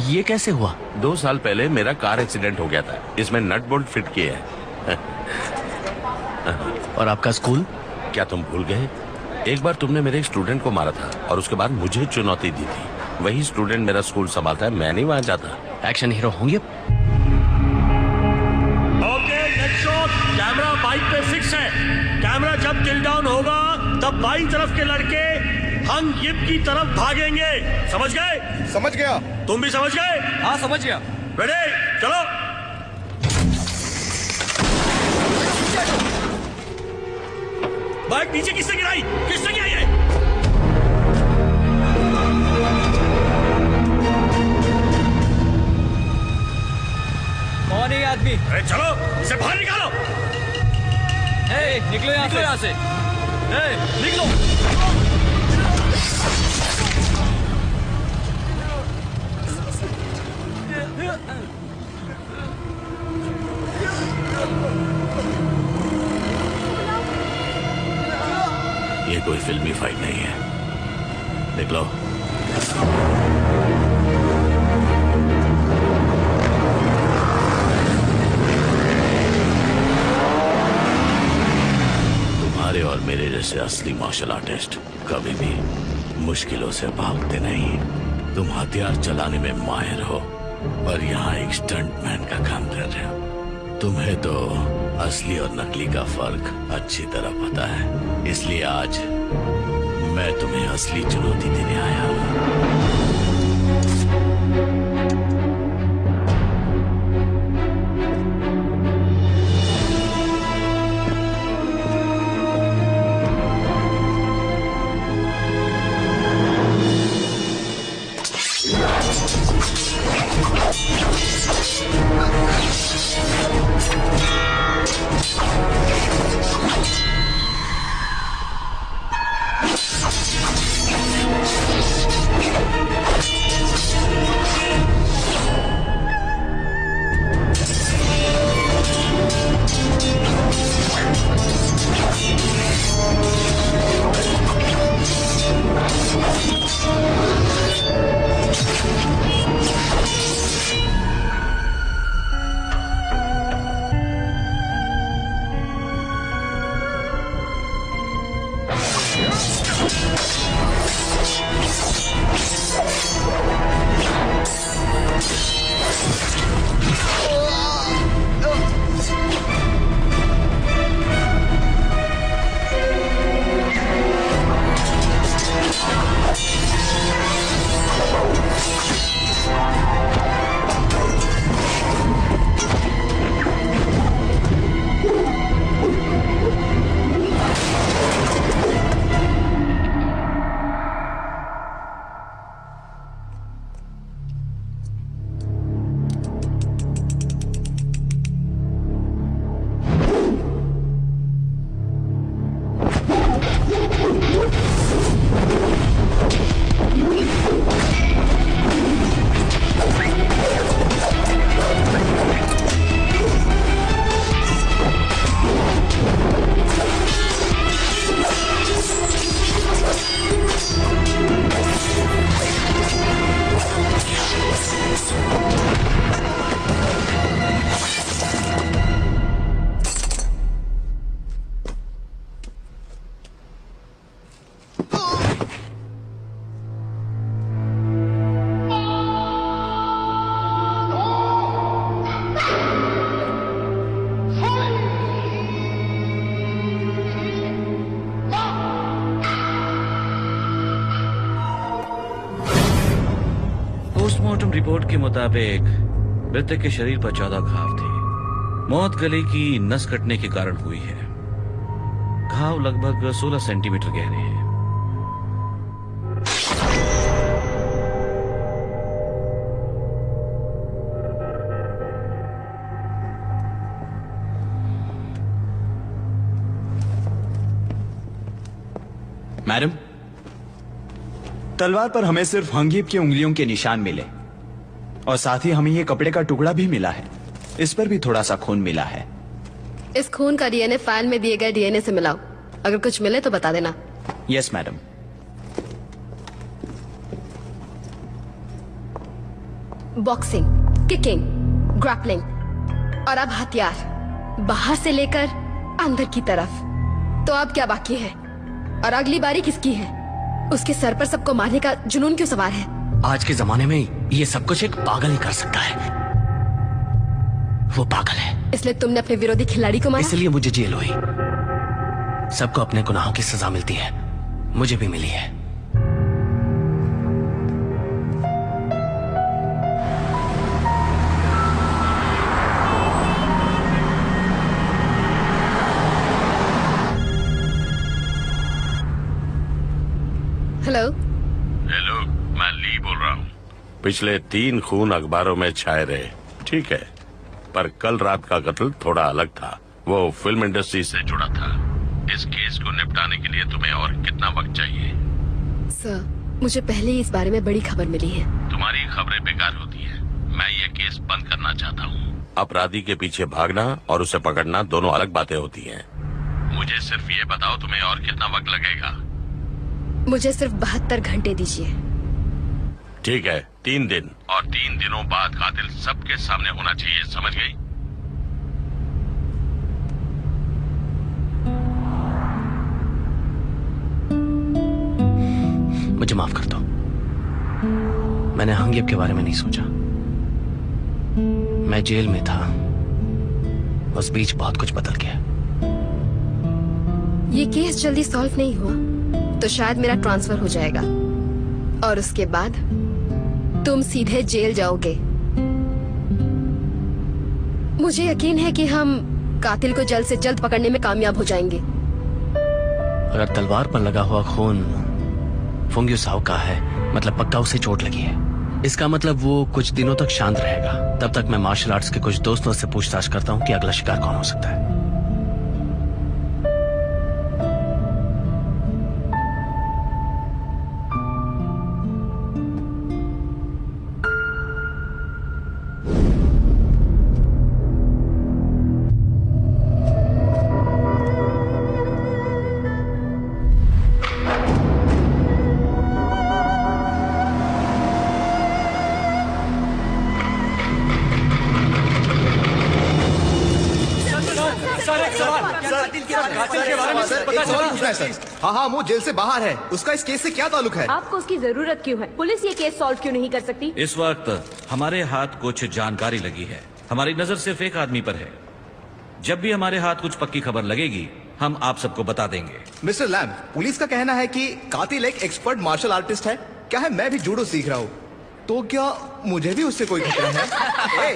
ये कैसे हुआ? 2 साल पहले मेरा कार एक्सीडेंट हो गया था। इसमें नट बोल्ट फिट किए हैं। और आपका स्कूल? क्या तुम भूल गए? एक बार तुमने मेरे एक स्टूडेंट को मारा था और उसके बाद मुझे चुनौती दी थी। वही स्टूडेंट मेरा स्कूल संभालता है, मैं नहीं वहां जाता। एक्शन हीरो होंगे। Okay, next shot. Camera bike पे फिक्स है। कैमरा जब टिल डाउन होगा तब बाई तरफ के लड़के हंग यिप की तरफ भागेंगे। समझ गए? समझ गया। तुम भी समझ गए? हाँ, समझ गया। रेडी, चलो। बाइक नीचे किसने गिराई? किसने गिराई है? कौन है ये आदमी? अरे चलो, इसे बाहर निकालो। निकलो यहाँ से। निकलो। ये कोई फिल्मी फाइट नहीं है। देख लो। तुम्हारे और मेरे जैसे असली मार्शल आर्टिस्ट कभी भी मुश्किलों से भागते नहीं। तुम हथियार चलाने में माहिर हो, पर यहाँ एक स्टंटमैन का काम कर रहे हो। तुम्हें तो असली और नकली का फर्क अच्छी तरह पता है, इसलिए आज मैं तुम्हें असली चुनौती देने आया हूँ। पोस्टमार्टम रिपोर्ट के मुताबिक मृतक के शरीर पर 14 घाव थे। मौत गले की नस कटने के कारण हुई है। घाव लगभग 16 सेंटीमीटर गहरे हैं। मैडम, तलवार पर हमें सिर्फ हंगीब की उंगलियों के निशान मिले और साथ ही हमें ये कपड़े का टुकड़ा भी मिला है। इस पर भी थोड़ा सा खून मिला है। इस खून का डीएनए फाइल में दिए गए डीएनए से मिलाओ। अगर कुछ मिले तो बता देना। Yes madam. Boxing, kicking, grappling और अब हथियार, बाहर से लेकर अंदर की तरफ। तो अब क्या बाकी है? और अगली बारी किसकी है? उसके सर पर सबको मारने का जुनून क्यों सवार है? आज के जमाने में ये सब कुछ एक पागल ही कर सकता है। वो पागल है। इसलिए तुमने अपने विरोधी खिलाड़ी को मारा? इसलिए मुझे जेल हुई। सबको अपने गुनाहों की सजा मिलती है, मुझे भी मिली है। हेलो। हेलो, मैं ली बोल रहा हूँ। पिछले 3 खून अखबारों में छाए रहे, ठीक है, पर कल रात का कत्ल थोड़ा अलग था। वो फिल्म इंडस्ट्री से जुड़ा था। इस केस को निपटाने के लिए तुम्हें और कितना वक्त चाहिए? सर, मुझे पहले ही इस बारे में बड़ी खबर मिली है। तुम्हारी खबरें बेकार होती है। मैं ये केस बंद करना चाहता हूँ। अपराधी के पीछे भागना और उसे पकड़ना दोनों अलग बातें होती हैं। मुझे सिर्फ ये बताओ, तुम्हें और कितना वक्त लगेगा? मुझे सिर्फ 72 घंटे दीजिए। ठीक है, 3 दिन, और 3 दिनों बाद कातिल सबके सामने होना चाहिए, समझ गई? मुझे माफ कर दो, मैंने हंगीब के बारे में नहीं सोचा। मैं जेल में था, उस बीच बहुत कुछ बदल गया। ये केस जल्दी सॉल्व नहीं हुआ तो शायद मेरा ट्रांसफर हो जाएगा और उसके बाद तुम सीधे जेल जाओगे। मुझे यकीन है कि हम कातिल को जल्द से जल्द पकड़ने में कामयाब हो जाएंगे। अगर तलवार पर लगा हुआ खून फुंग्यू साव का है, मतलब पक्का उसे चोट लगी है। इसका मतलब वो कुछ दिनों तक शांत रहेगा। तब तक मैं मार्शल आर्ट्स के कुछ दोस्तों से पूछताछ करता हूँ कि अगला शिकार कौन हो सकता है। हाँ, वो जेल से बाहर है। उसका इस केस से क्या ताल्लुक है? आपको उसकी जरूरत क्यों है? पुलिस ये केस सॉल्व क्यों नहीं कर सकती? इस वक्त हमारे हाथ कुछ जानकारी लगी है। हमारी नजर सिर्फ एक आदमी पर है। जब भी हमारे हाथ कुछ पक्की खबर लगेगी हम आप सबको बता देंगे। मिस्टर लैम्ब, पुलिस का कहना है कि कातिल एक एक्सपर्ट मार्शल आर्टिस्ट है। क्या है, मैं भी जूडो सीख रहा हूँ, तो क्या मुझे भी उससे कोई खतरा है?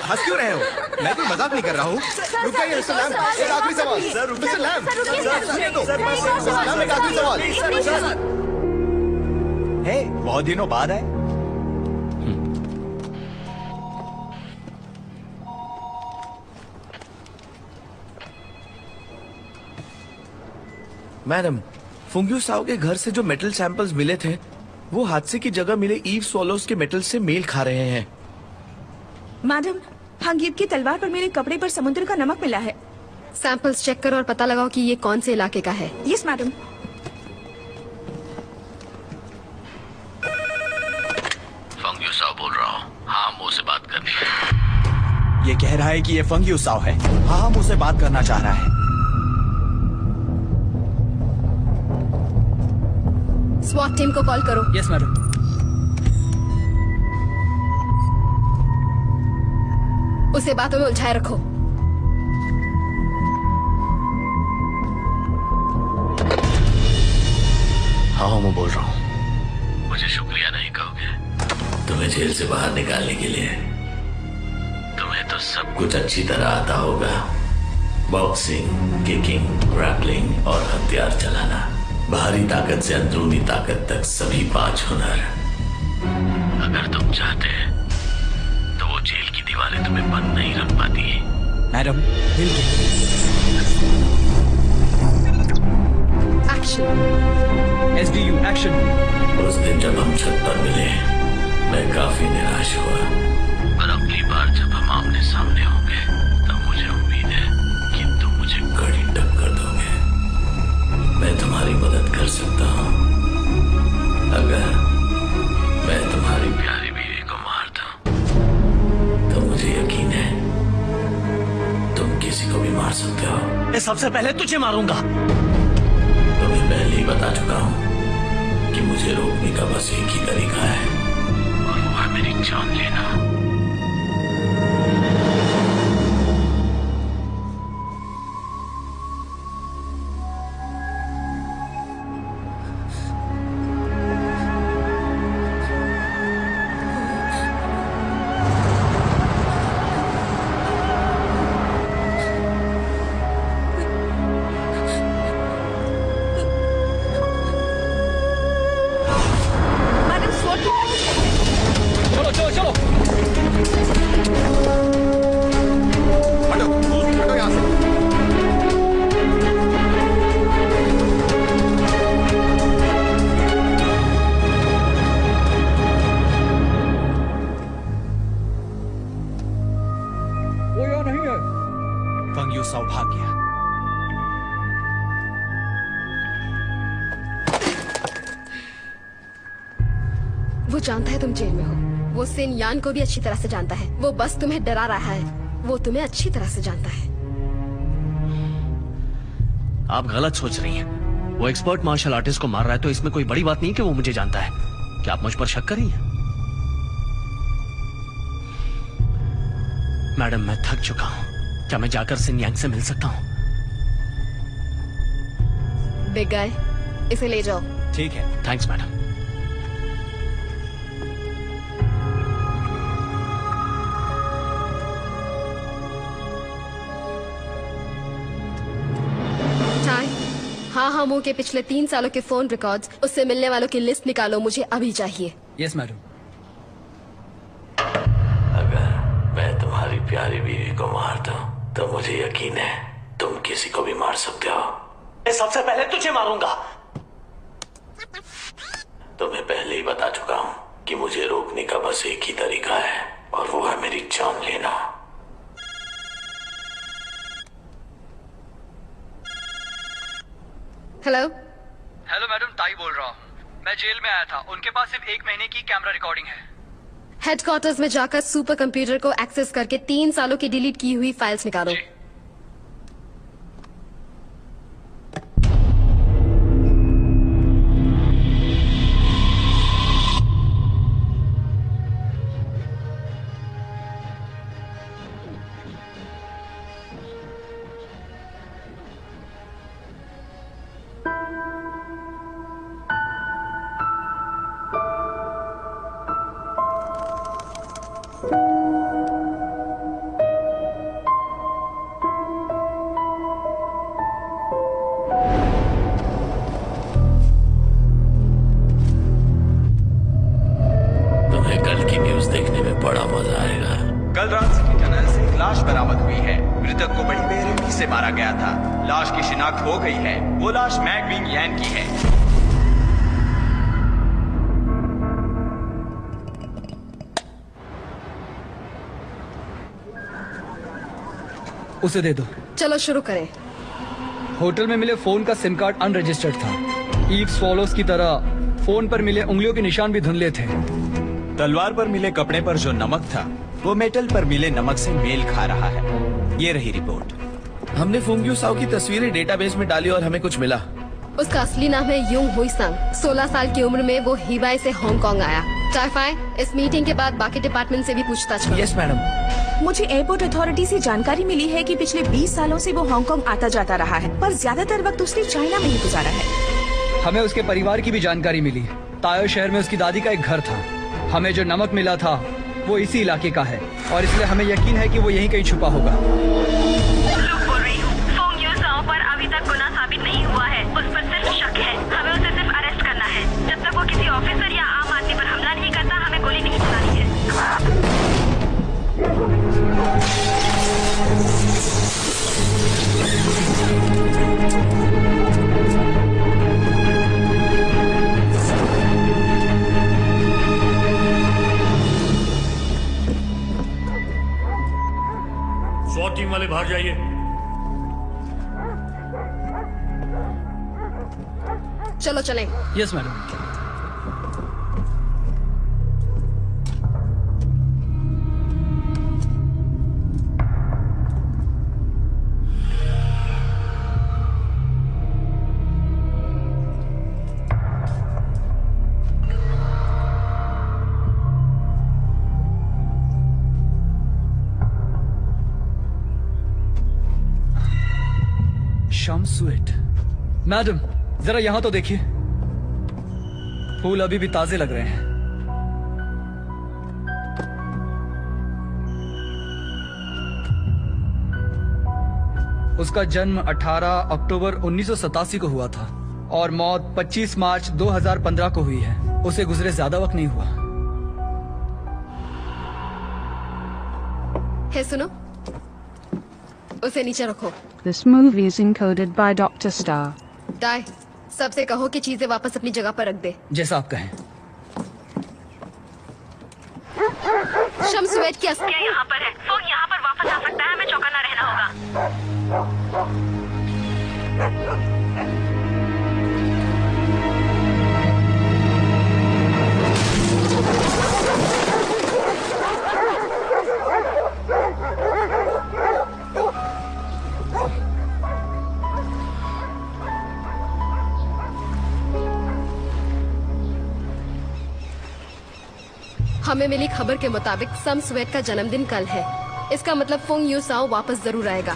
हंस क्यों रहे हो? मैं कोई मजाक नहीं कर रहा हूँ। रुकिए मिस्टर लैम्ब, एक आखिरी सवाल। मिस्टर लैम्ब, एक आखिरी सवाल। बहुत दिनों बाद आए। मैडम, फुंग्यू साओ के घर से जो मेटल सैंपल्स मिले थे वो हादसे की जगह मिले ईव स्वॉलोज के मेटल से मेल खा रहे हैं। मैडम, हंगीब की तलवार पर मेरे कपड़े पर समुद्र का नमक मिला है। सैंपल्स चेक करो और पता लगाओ कि ये कौन से इलाके का है। Yes madam. फंग्यू साओ बोल रहा हूँ। हाँ, मुझ से बात करनी है। ये कह रहा है कि ये फंग्यू साओ है। हाँ, हम उससे बात करना चाह रहा है। स्वाट टीम को कॉल करो। Yes madam. उसे बातों में उलझाए रखो। हाँ, मैं बोल रहा हूँ। मुझे शुक्रिया नहीं कहोगे तुम्हें जेल से बाहर निकालने के लिए। तुम्हें तो सब कुछ अच्छी तरह आता होगा। बॉक्सिंग, किकिंग, ग्रैपलिंग और हथियार चलाना। बाहरी ताकत से अंदरूनी ताकत तक सभी 5 हुनर। अगर तुम चाहते तो वो जेल की दीवारें तुम्हें बंद नहीं रख पाती। Madam, action. SDU action. उस दिन जब हम छत पर मिले मैं काफी निराश हुआ, पर अगली बार जब हम आमने सामने होंगे तब मुझे उम्मीद है कि तुम मुझे कड़ी टक्कर दोगे। मैं तुम्हारी मदद कर सकता हूँ अगर मैं तुम्हारी प्यारी बीवी को मार दूं, तो मुझे यकीन है तुम किसी को भी मार सकते हो। मैं सबसे पहले तुझे मारूंगा। तुम्हें पहले ही बता चुका हूँ कि मुझे रोकने का बस एक ही तरीका है, और वो है मेरी जान लेना। वो जानता है तुम जेल में हो। वो सिन यान को भी अच्छी तरह से जानता है। वो बस तुम्हें डरा रहा है। वो तुम्हें अच्छी तरह से जानता है। आप गलत सोच रही हैं। वो एक्सपर्ट मार्शल आर्टिस्ट को मार रहा है तो इसमें कोई बड़ी बात नहीं कि वो मुझे जानता है। क्या आप मुझ पर शक कर रही हैं? मैडम, मैं थक चुका हूं। क्या मैं जाकर सिन यांग से मिल सकता हूं? बिग गाय, इसे ले जाओ। ठीक है। Thanks madam. हाँ, मुंह के पिछले 3 सालों के फोन रिकॉर्ड्स, उससे मिलने वालों की लिस्ट निकालो। मुझे अभी चाहिए। Yes madam. अगर मैं तुम्हारी प्यारी बीवी को मार दूं, तो मुझे यकीन है तुम किसी को भी मार सकते हो। मैं सबसे पहले तुझे मारूंगा। तुम्हें पहले ही बता चुका हूँ कि मुझे रोकने का बस एक ही तरीका है, और वो है मेरी जान लेना। हेलो मैडम, ताई बोल रहा हूँ। मैं जेल में आया था। उनके पास सिर्फ 1 महीने की कैमरा रिकॉर्डिंग है। हेडक्वार्टर्स में जाकर सुपर कंप्यूटर को एक्सेस करके 3 सालों की डिलीट की हुई फाइल्स निकालो। वहीं से मारा गया था। लाश की शिनाख्त हो गई है। वो लाश मैग विंग यान की है। उसे दे दो। चलो शुरू करें। होटल में मिले फोन का सिम कार्ड अनरजिस्टर्ड था। ईव स्वॉलोस की तरह फोन पर मिले उंगलियों के निशान भी धुंधले थे। तलवार पर मिले कपड़े पर जो नमक था वो मेटल पर मिले नमक से मेल खा रहा है। ये रही रिपोर्ट। हमने फुंग्यू साओ की तस्वीरें डेटाबेस में डाली और हमें कुछ मिला। उसका असली नाम है युंग हुईसंग। 16 साल की उम्र में वो हिबाई से हांगकांग आया। टाइफाई, इस मीटिंग के बाद बाकी डिपार्टमेंट से भी पूछताछ करो। Yes madam. मुझे एयरपोर्ट अथॉरिटी से जानकारी मिली है कि पिछले 20 सालों से वो हांगकांग आता जाता रहा है, पर ज्यादातर वक्त उसने चाइना में ही गुजारा है। हमें उसके परिवार की भी जानकारी मिली। तायो शहर में उसकी दादी का एक घर था। हमें जो नमक मिला था वो इसी इलाके का है और इसलिए हमें यकीन है कि वो यहीं कहीं छुपा होगा। बोल रही हूँ, फोंग यू साओ पर अभी तक गुनाह साबित नहीं हुआ है। उस पर सिर्फ शक है। हमें उसे सिर्फ अरेस्ट करना है। जब तक वो किसी ऑफिसर या आम आदमी पर हमला नहीं करता, हमें गोली नहीं चलानी है। SWAT टीम वाले बाहर जाइए। चलो चलें। Yes madam. शमसुएट। मैडम जरा यहाँ तो देखिए, फूल अभी भी ताजे लग रहे हैं। उसका जन्म 18 अक्टूबर 1987 को हुआ था और मौत 25 मार्च 2015 को हुई है। उसे गुजरे ज्यादा वक्त नहीं हुआ है। सुनो, उसे नीचे रखो। This movie is encoded by Dr. Star. डाई, सबसे कहो कि चीजें वापस अपनी जगह पर रख दे। जैसा आप कहें। शमसुएट की असली क्या यहाँ पर है? फोंग यहाँ पर वापस आ सकता है। हमें चौकन्ना रहना होगा। हमें मिली खबर के मुताबिक शमसुएट का जन्मदिन कल है। इसका मतलब फोंग यू साओ वापस जरूर आएगा।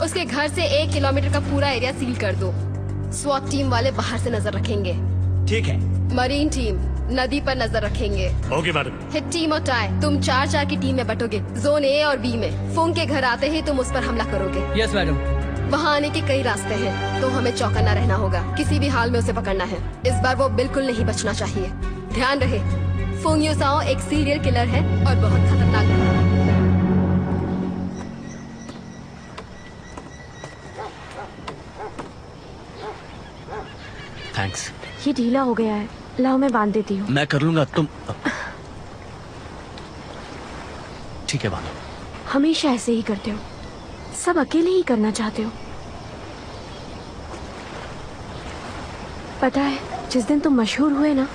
उसके घर से 1 किलोमीटर का पूरा एरिया सील कर दो। स्वॉट टीम वाले बाहर से नजर रखेंगे। ठीक है। मरीन टीम नदी पर नजर रखेंगे। Okay madam. हिट टीम और टाई, तुम 4-4 की टीम में बटोगे। जोन ए और बी में। फोंग के घर आते ही तुम उस पर हमला करोगे। Yes madam. वहाँ आने के कई रास्ते हैं, तो हमें चौकन्ना रहना होगा। किसी भी हाल में उसे पकड़ना है। इस बार वो बिल्कुल नहीं बचना चाहिए। ध्यान रहे, फोंग यू साओ एक सीरियल किलर है और बहुत खतरनाक है। थैंक्स। ये ढीला हो गया है, लाओ मैं बांध देती हूँ। मैं कर लूंगा, तुम। ठीक है बांधो। हमेशा ऐसे ही करते हो, सब अकेले ही करना चाहते हो। पता है, जिस दिन तुम मशहूर हुए ना,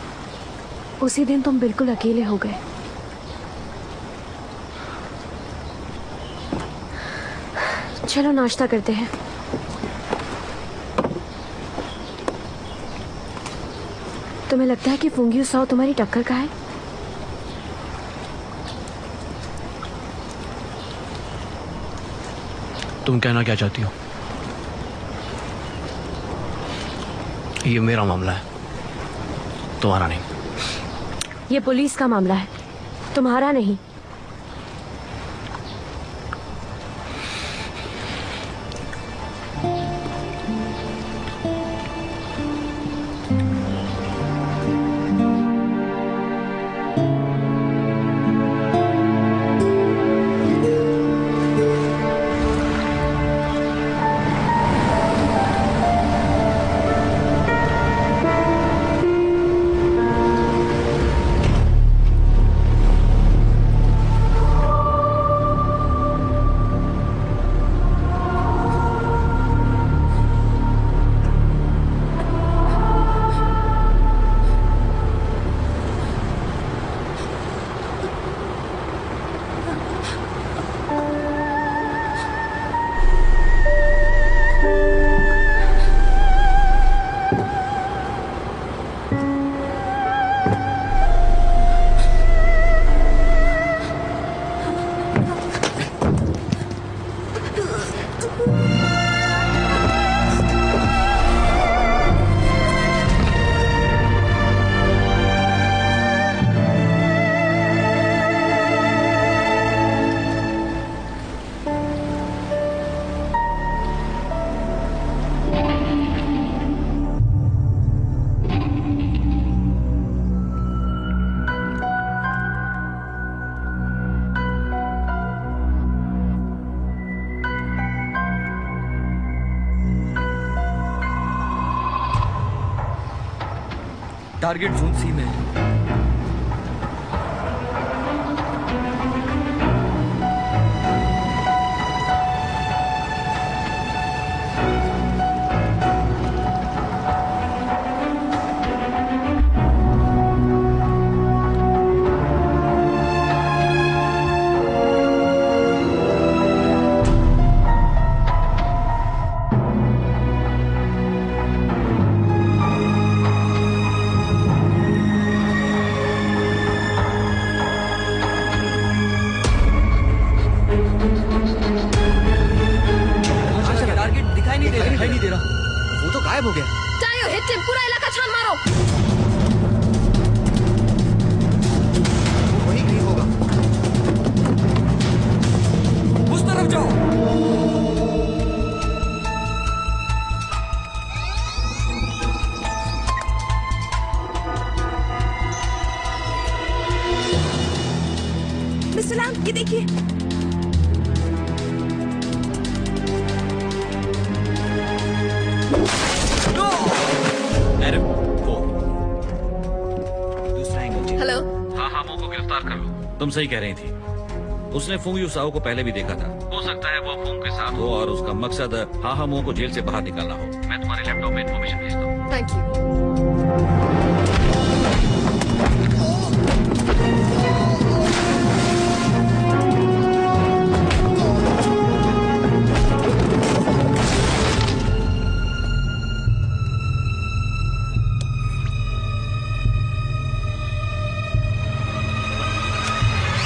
उसी दिन तुम बिल्कुल अकेले हो गए। चलो नाश्ता करते हैं। तुम्हें लगता है कि फोंग यू साओ तुम्हारी टक्कर का है? तुम कहना क्या चाहती हो? ये मेरा मामला है, तुम्हारा नहीं। ये पुलिस का मामला है, तुम्हारा नहीं। टारगेट जोन सी में है। पूरा इलाका छान मारो। वही कहीं होगा। उस तरफ जाओ। मिस्टर लैम्ब, ये देखिए। हेलो। हाँ वो को गिरफ्तार कर लो। तुम सही कह रही थी, उसने फुंग यूसाओ को पहले भी देखा था। हो सकता है वो फुंग के साथ हो और उसका मकसद हाहामो को जेल से बाहर निकालना हो। मैं तुम्हारे लैपटॉप में इन्फॉर्मेशन भेजता हूँ। Thank you.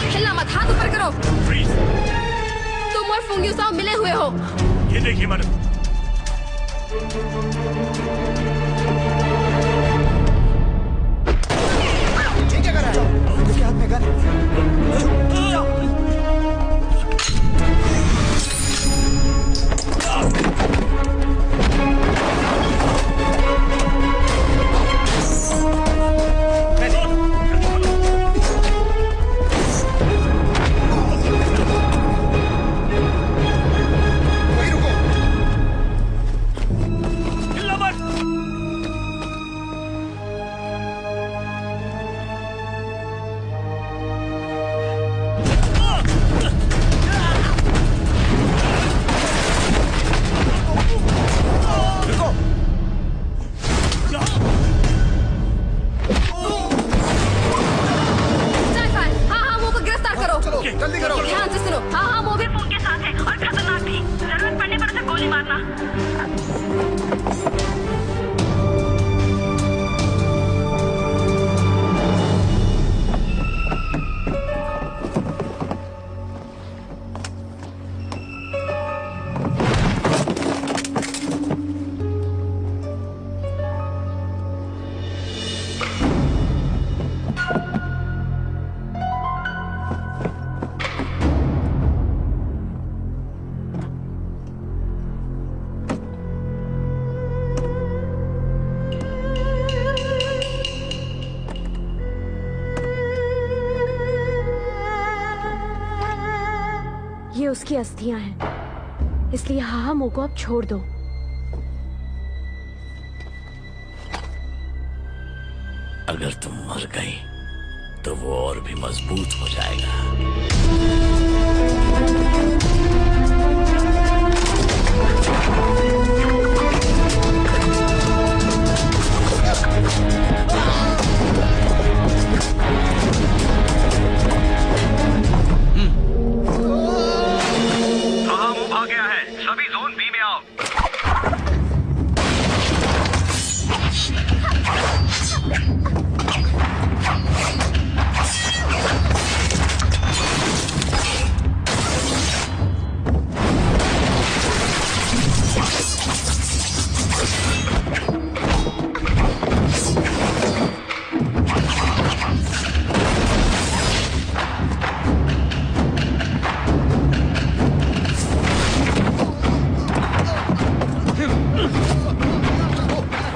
हिलना मत, हाथ ऊपर करो। तुम और फुंग यूसाओ मिले हुए हो। ये देखिए मैडम। ठीक है, कर रहा है। उसके हाथ में गन। जल्दी करो। ध्यान से सुनो। हाँ वो भी फुंग के साथ है और खतरनाक भी। जरूरत पड़ने पर उसे गोली मारना। ये उसकी अस्थियां हैं, इसलिए हाहामो को अब छोड़ दो। अगर तुम मर गई तो वो और भी मजबूत हो जाएगा। आ गया है, सभी जोन बी में आओ।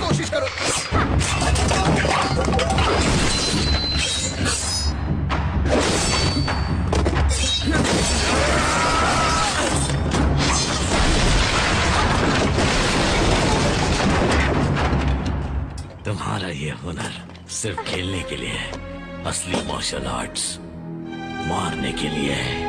कोशिश करो। तुम्हारा ये हुनर सिर्फ खेलने के लिए है। असली मार्शल आर्ट्स मारने के लिए है।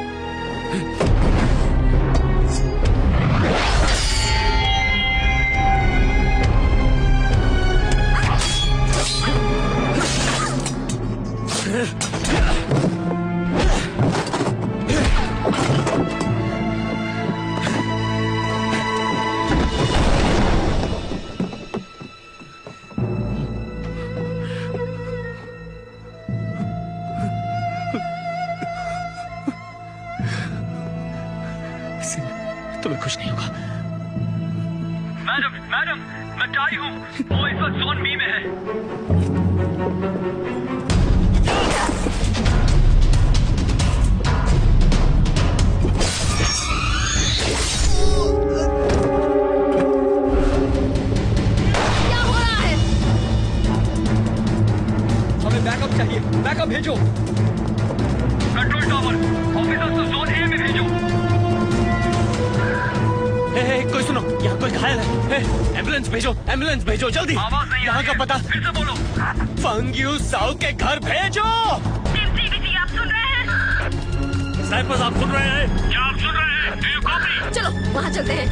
तुम्हें कुछ नहीं होगा। मैडम मैडम, मैं टाई हूँ, वो इस वक्त जोन बी में है। क्या हो रहा है? हमें बैकअप चाहिए, बैकअप भेजो। कंट्रोल टावर, ऑफिसर्स को जोन ए में भेजो। कोई सुनो, यहाँ कोई घायल है। एम्बुलेंस भेजो, एम्बुलेंस भेजो जल्दी। आवाज नहीं यहाँ का पता। फिर से बोलो। फंग यू साओ के घर भेजो। टीम सीबीसी, आप सुन रहे हैं? स्नाइपर्स, आप सुन रहे हैं? क्या आप सुन रहे हैं? Do you copy? चलो वहाँ चलते हैं।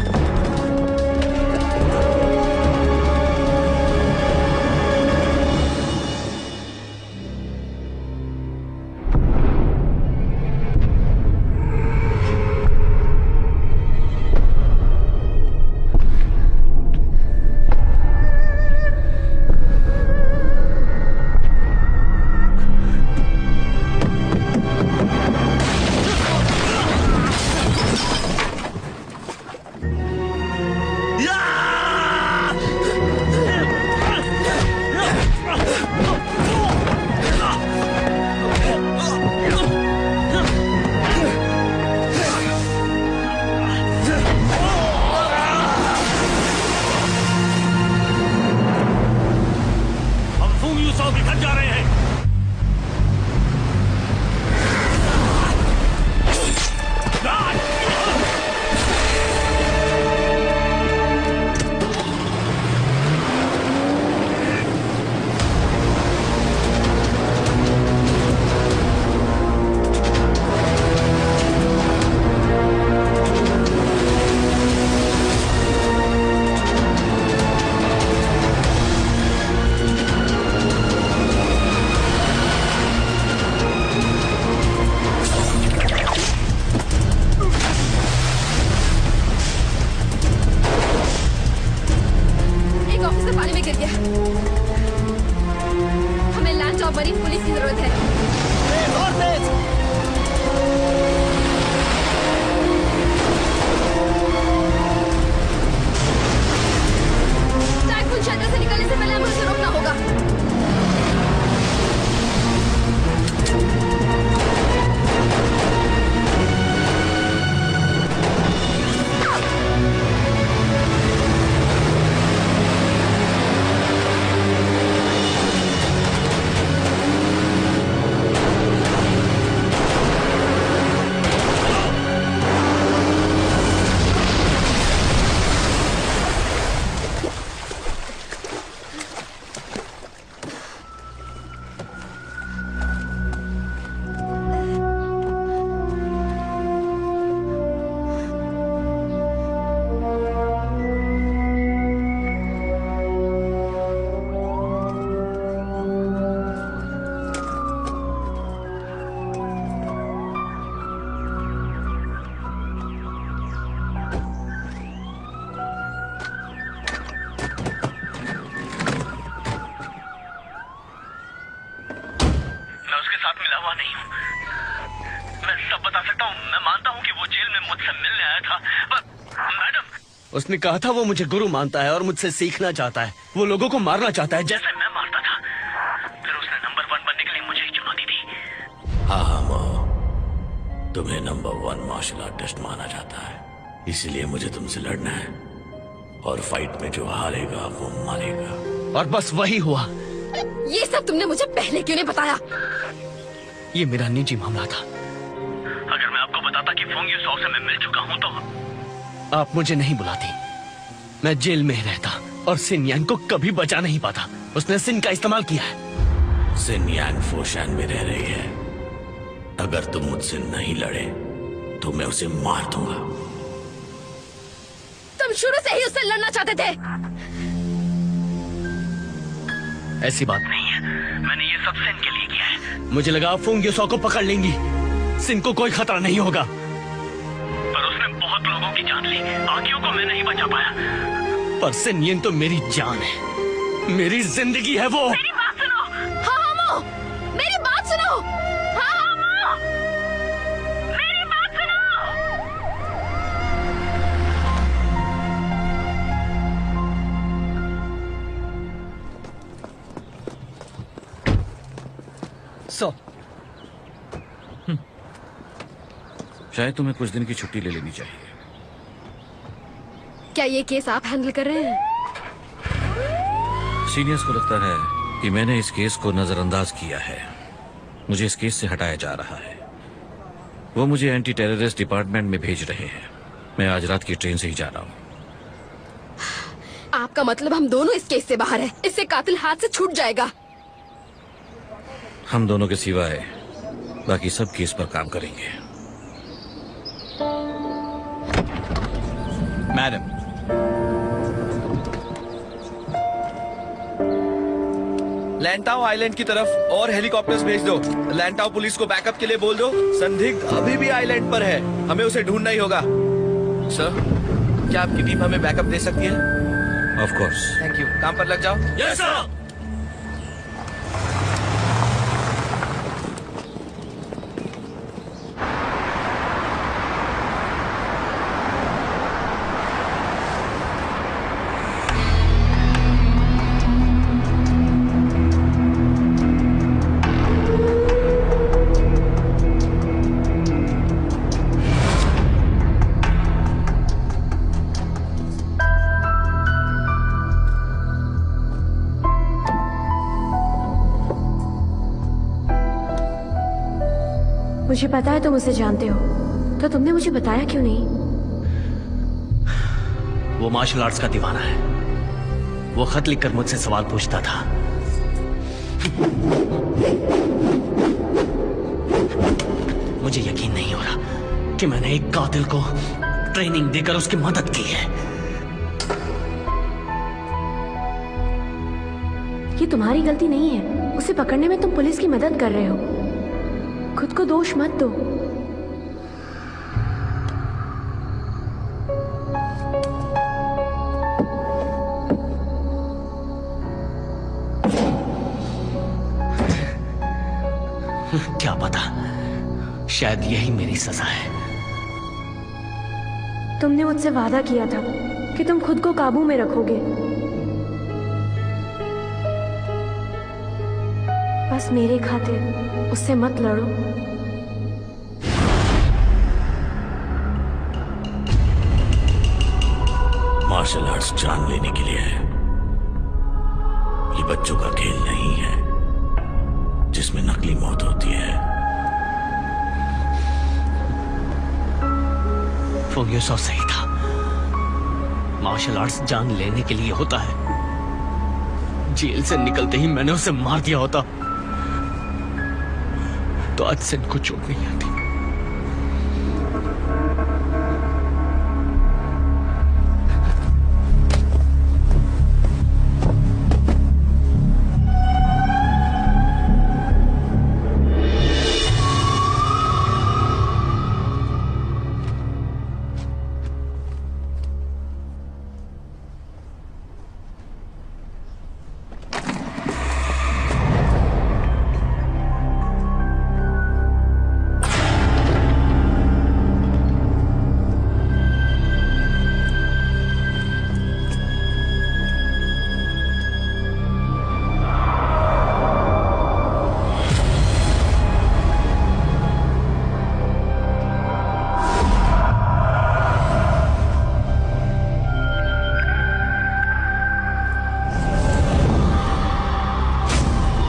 उसने कहा था वो मुझे गुरु मानता है और मुझसे सीखना चाहता है। वो लोगों को मारना चाहता है जैसे मैं मारता था। फिर उसने नंबर 1 बनने के लिए मुझे ही चुनौती दी। हाँ मो, तुम्हें नंबर 1 मार्शल आर्टिस्ट माना जाता है, इसलिए मुझे तुमसे लड़ना है और फाइट में जो हारेगा वो मारेगा। और बस वही हुआ। ये सब तुमने मुझे पहले क्यों नहीं बताया? ये मेरा निजी मामला था। अगर मैं आपको बताता कि फंग यू साओ से मैं मिल चुका हूँ तो आप मुझे नहीं बुलाती। मैं जेल में रहता और सिन यांग को कभी बचा नहीं पाता। उसने सिन का इस्तेमाल किया है। सिन यांग फोशान में रह रही है। अगर तुम मुझसे नहीं लड़े तो मैं उसे मार दूंगा। तुम शुरू से ही उससे लड़ना चाहते थे। ऐसी बात नहीं है, मैंने ये सब सिन के लिए किया है। मुझे लगा फुंग यूसो को पकड़ लेंगी, सिन को कोई खतरा नहीं होगा, पर उसने बहुत लोगों की जान ली। बाकियों को मैं नहीं बचा पाया, पर सिन यिन तो मेरी जान है, मेरी जिंदगी है वो। मेरी बात सुनो। हाँ मो, मेरी बात सुनो। हाँ मो, मेरी बात सुनो। शायद तुम्हें कुछ दिन की छुट्टी ले लेनी चाहिए। क्या ये केस आप हैंडल कर रहे हैं? सीनियर्स को लगता है कि मैंने इस केस को नजरअंदाज किया है। मुझे इस केस से हटाया जा रहा है। वो मुझे एंटी टेररिस्ट डिपार्टमेंट में भेज रहे हैं। मैं आज रात की ट्रेन से ही जा रहा हूँ। आपका मतलब हम दोनों इस केस से बाहर हैं। इससे कातिल हाथ से छूट जाएगा। हम दोनों के सिवाय बाकी सब केस पर काम करेंगे। मैडम, लैंटाओ आइलैंड की तरफ और हेलीकॉप्टर्स भेज दो। लैंटाओ पुलिस को बैकअप के लिए बोल दो। संदिग्ध अभी भी आइलैंड पर है, हमें उसे ढूंढना ही होगा। सर, क्या आपकी टीम हमें बैकअप दे सकती है? Of course. Thank you. काम पर लग जाओ। Yes sir. मुझे पता है तुम उसे जानते हो, तो तुमने मुझे बताया क्यों नहीं? वो मार्शल आर्ट्स का दीवाना है। वो खत लिखकर मुझसे सवाल पूछता था। मुझे यकीन नहीं हो रहा कि मैंने एक कातिल को ट्रेनिंग देकर उसकी मदद की है। ये तुम्हारी गलती नहीं है। उसे पकड़ने में तुम पुलिस की मदद कर रहे हो। खुद को दोष मत दो। क्या पता, शायद यही मेरी सजा है। तुमने मुझसे वादा किया था कि तुम खुद को काबू में रखोगे। बस मेरे खातिर उससे मत लड़ो। मार्शल आर्ट्स जान लेने के लिए है। ये बच्चों का खेल नहीं है जिसमें नकली मौत होती है। फुंग यूसो सही था। मार्शल आर्ट्स जान लेने के लिए होता है। जेल से निकलते ही मैंने उसे मार दिया होता तो आज सिन को चोट नहीं आती।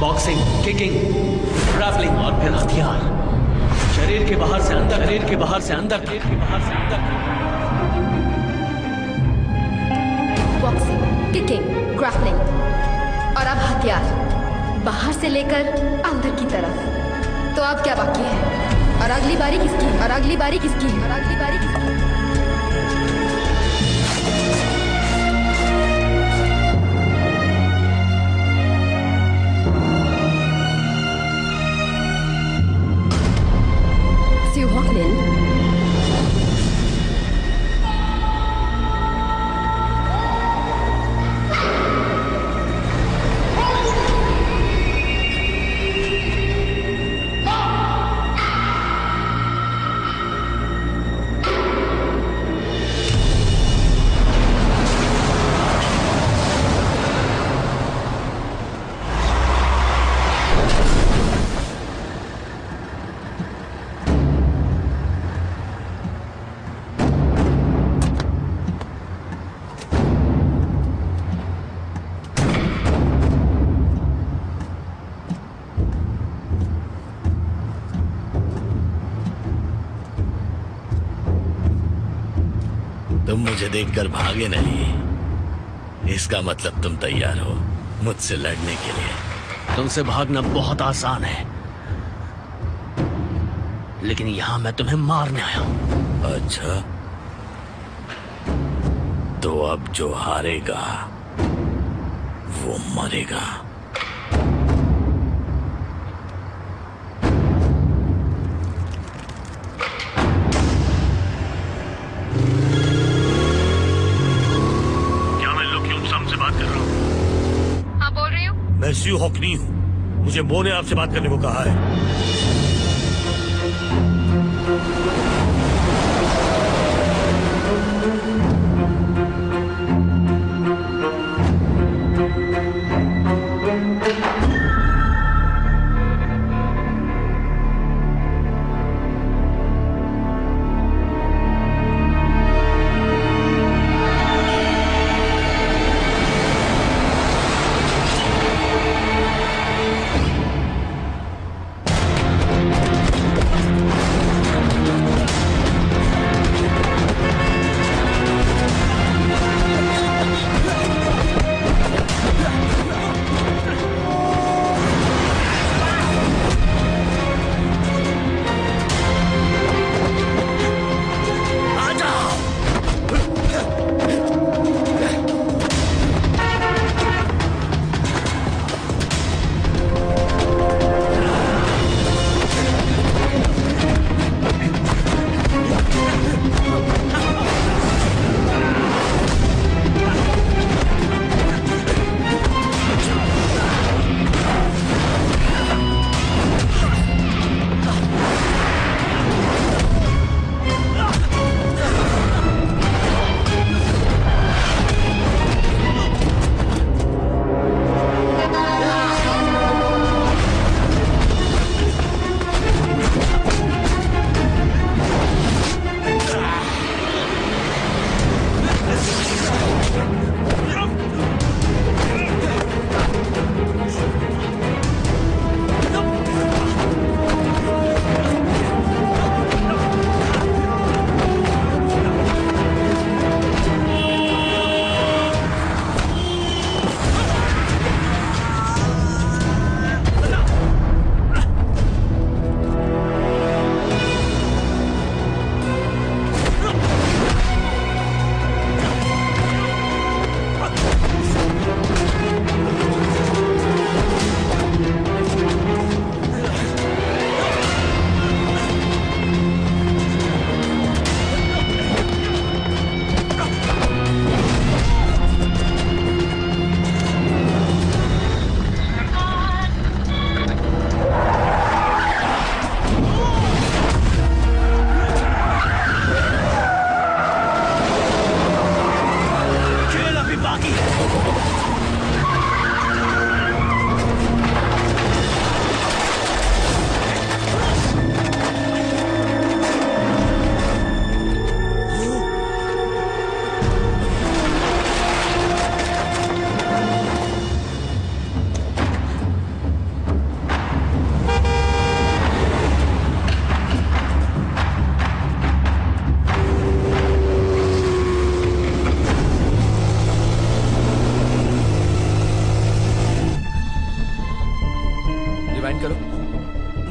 बॉक्सिंग, किकिंग, ग्रैपलिंग और फिर हथियार। शरीर के बाहर से अंदर, शरीर के बाहर से अंदर, शरीर के बाहर से अंदर। बॉक्सिंग, किकिंग, ग्रैपलिंग और अब हथियार। बाहर से लेकर अंदर की तरफ। तो अब क्या बाकी है? और अगली बारी किसकी? और अगली बारी किसकी? और अगली बारी किसकी? Sue Hawknin. तुम मुझे देखकर भागे नहीं, इसका मतलब तुम तैयार हो मुझसे लड़ने के लिए। तुमसे भागना बहुत आसान है, लेकिन यहां मैं तुम्हें मारने आया हूं। अच्छा, तो अब जो हारेगा वो मरेगा। मैं स्यू हॉकनी हूँ। मुझे मो ने आपसे बात करने को कहा है।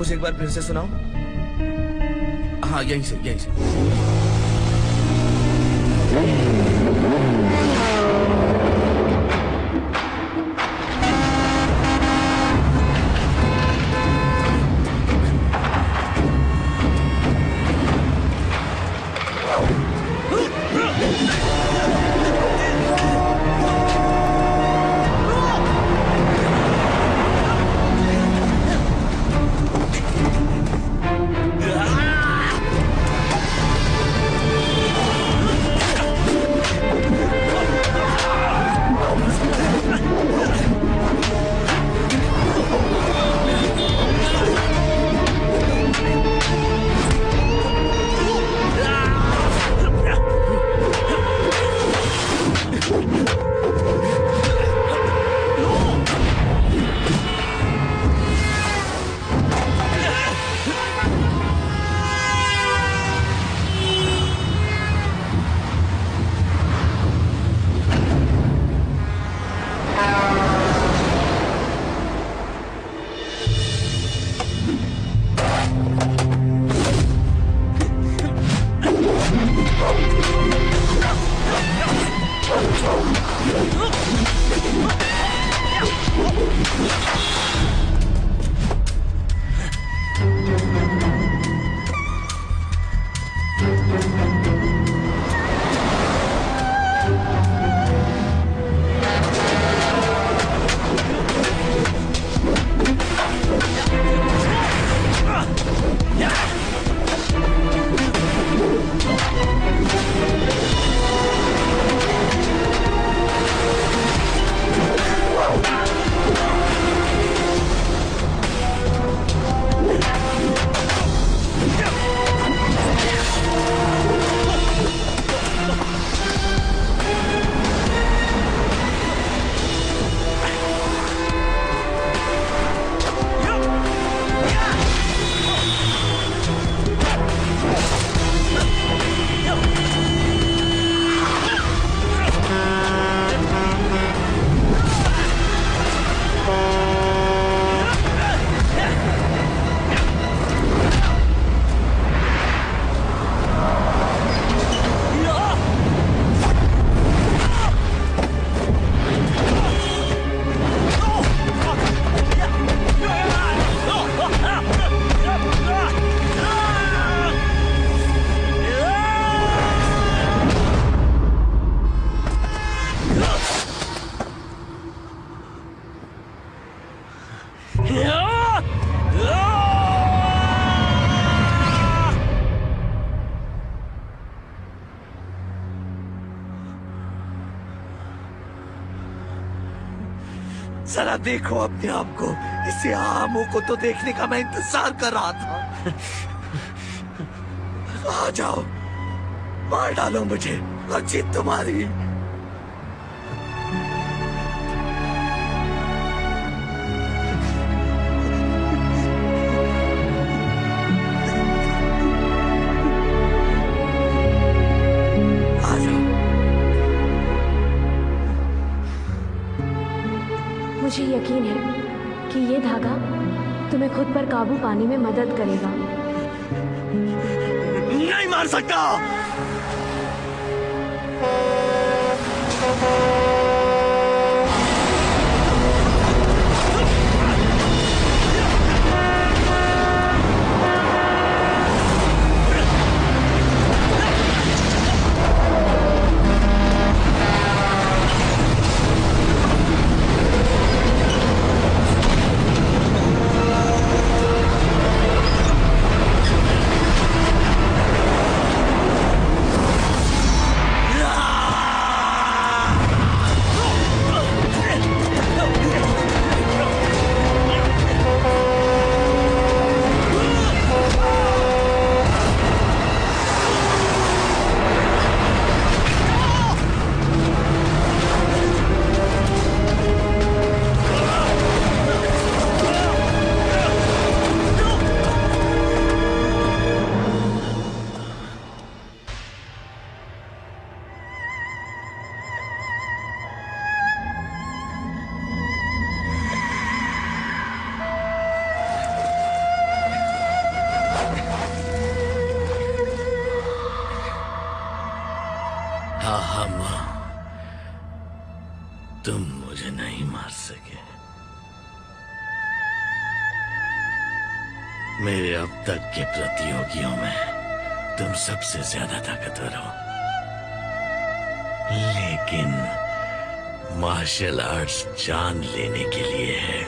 न्यूज एक बार फिर से सुनाओ। हाँ, यहीं से यहीं से। जरा देखो अपने आप को, इसे आमों को तो देखने का मैं इंतजार कर रहा था। आ जाओ, मार डालो मुझे और जीत तुम्हारी। मुझे यकीन है कि ये धागा तुम्हें खुद पर काबू पाने में मदद करेगा। नहीं मार सकता। तुम मुझे नहीं मार सके। मेरे अब तक के प्रतियोगियों में तुम सबसे ज्यादा ताकतवर हो, लेकिन मार्शल आर्ट्स जान लेने के लिए है,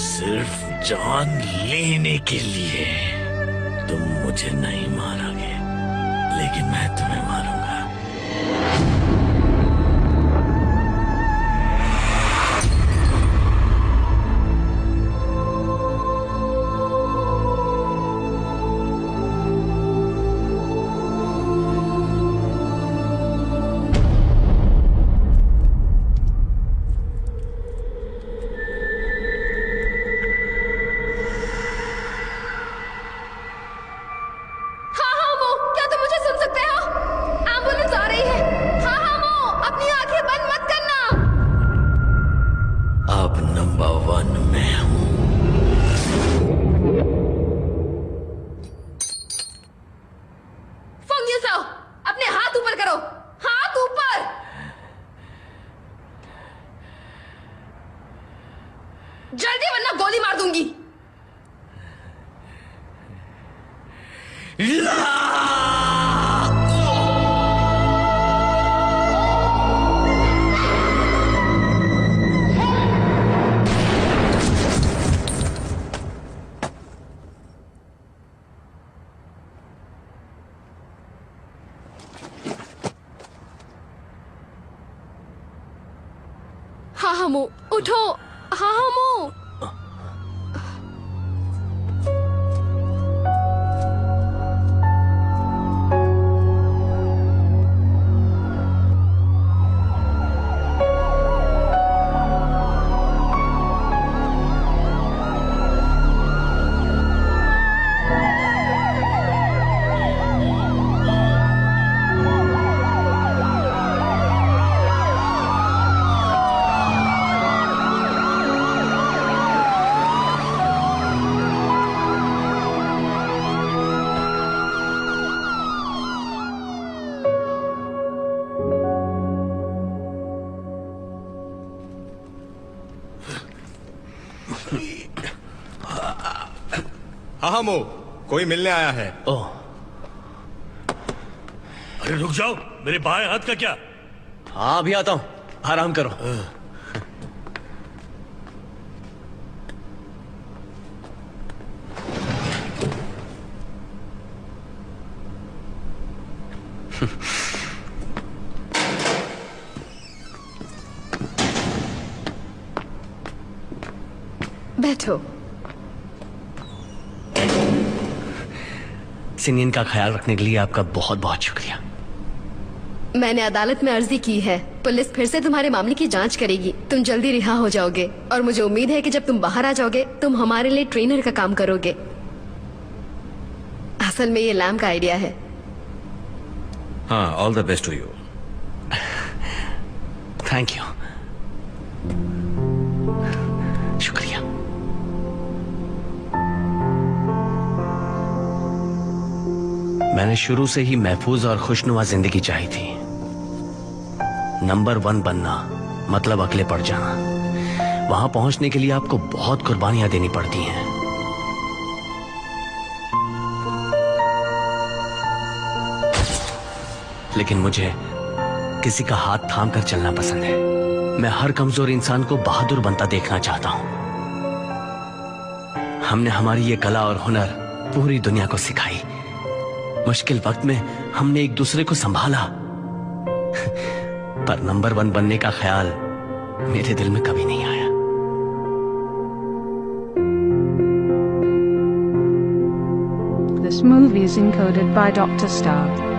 सिर्फ जान लेने के लिए। तुम मुझे नहीं मारोगे, लेकिन मैं तुम्हें मारूंगा। जल्दी वरना गोली मार दूंगी। हाँ हाँ मो, उठो। हाँ हाँ मो। हाँ मो, कोई मिलने आया है। ओह, अरे रुक जाओ, मेरे बाएं हाथ का क्या? हाँ अभी आता हूं, आराम करो। बैठो। सिनियन का ख्याल रखने के लिए आपका बहुत बहुत शुक्रिया। मैंने अदालत में अर्जी की है, पुलिस फिर से तुम्हारे मामले की जांच करेगी। तुम जल्दी रिहा हो जाओगे और मुझे उम्मीद है कि जब तुम बाहर आ जाओगे तुम हमारे लिए ट्रेनर का काम करोगे। असल में ये लैम का आइडिया है। हाँ, all the best to you. Thank you. शुक्रिया। मैंने शुरू से ही महफूज और खुशनुमा जिंदगी चाही थी। नंबर 1 बनना मतलब अकेले पड़ जाना। वहां पहुंचने के लिए आपको बहुत कुर्बानियां देनी पड़ती हैं। लेकिन मुझे किसी का हाथ थाम कर चलना पसंद है। मैं हर कमजोर इंसान को बहादुर बनता देखना चाहता हूं। हमने हमारी ये कला और हुनर पूरी दुनिया को सिखाई। मुश्किल वक्त में हमने एक दूसरे को संभाला। पर नंबर 1 बनने का ख्याल मेरे दिल में कभी नहीं आया। This movie is encoded by Dr. Star.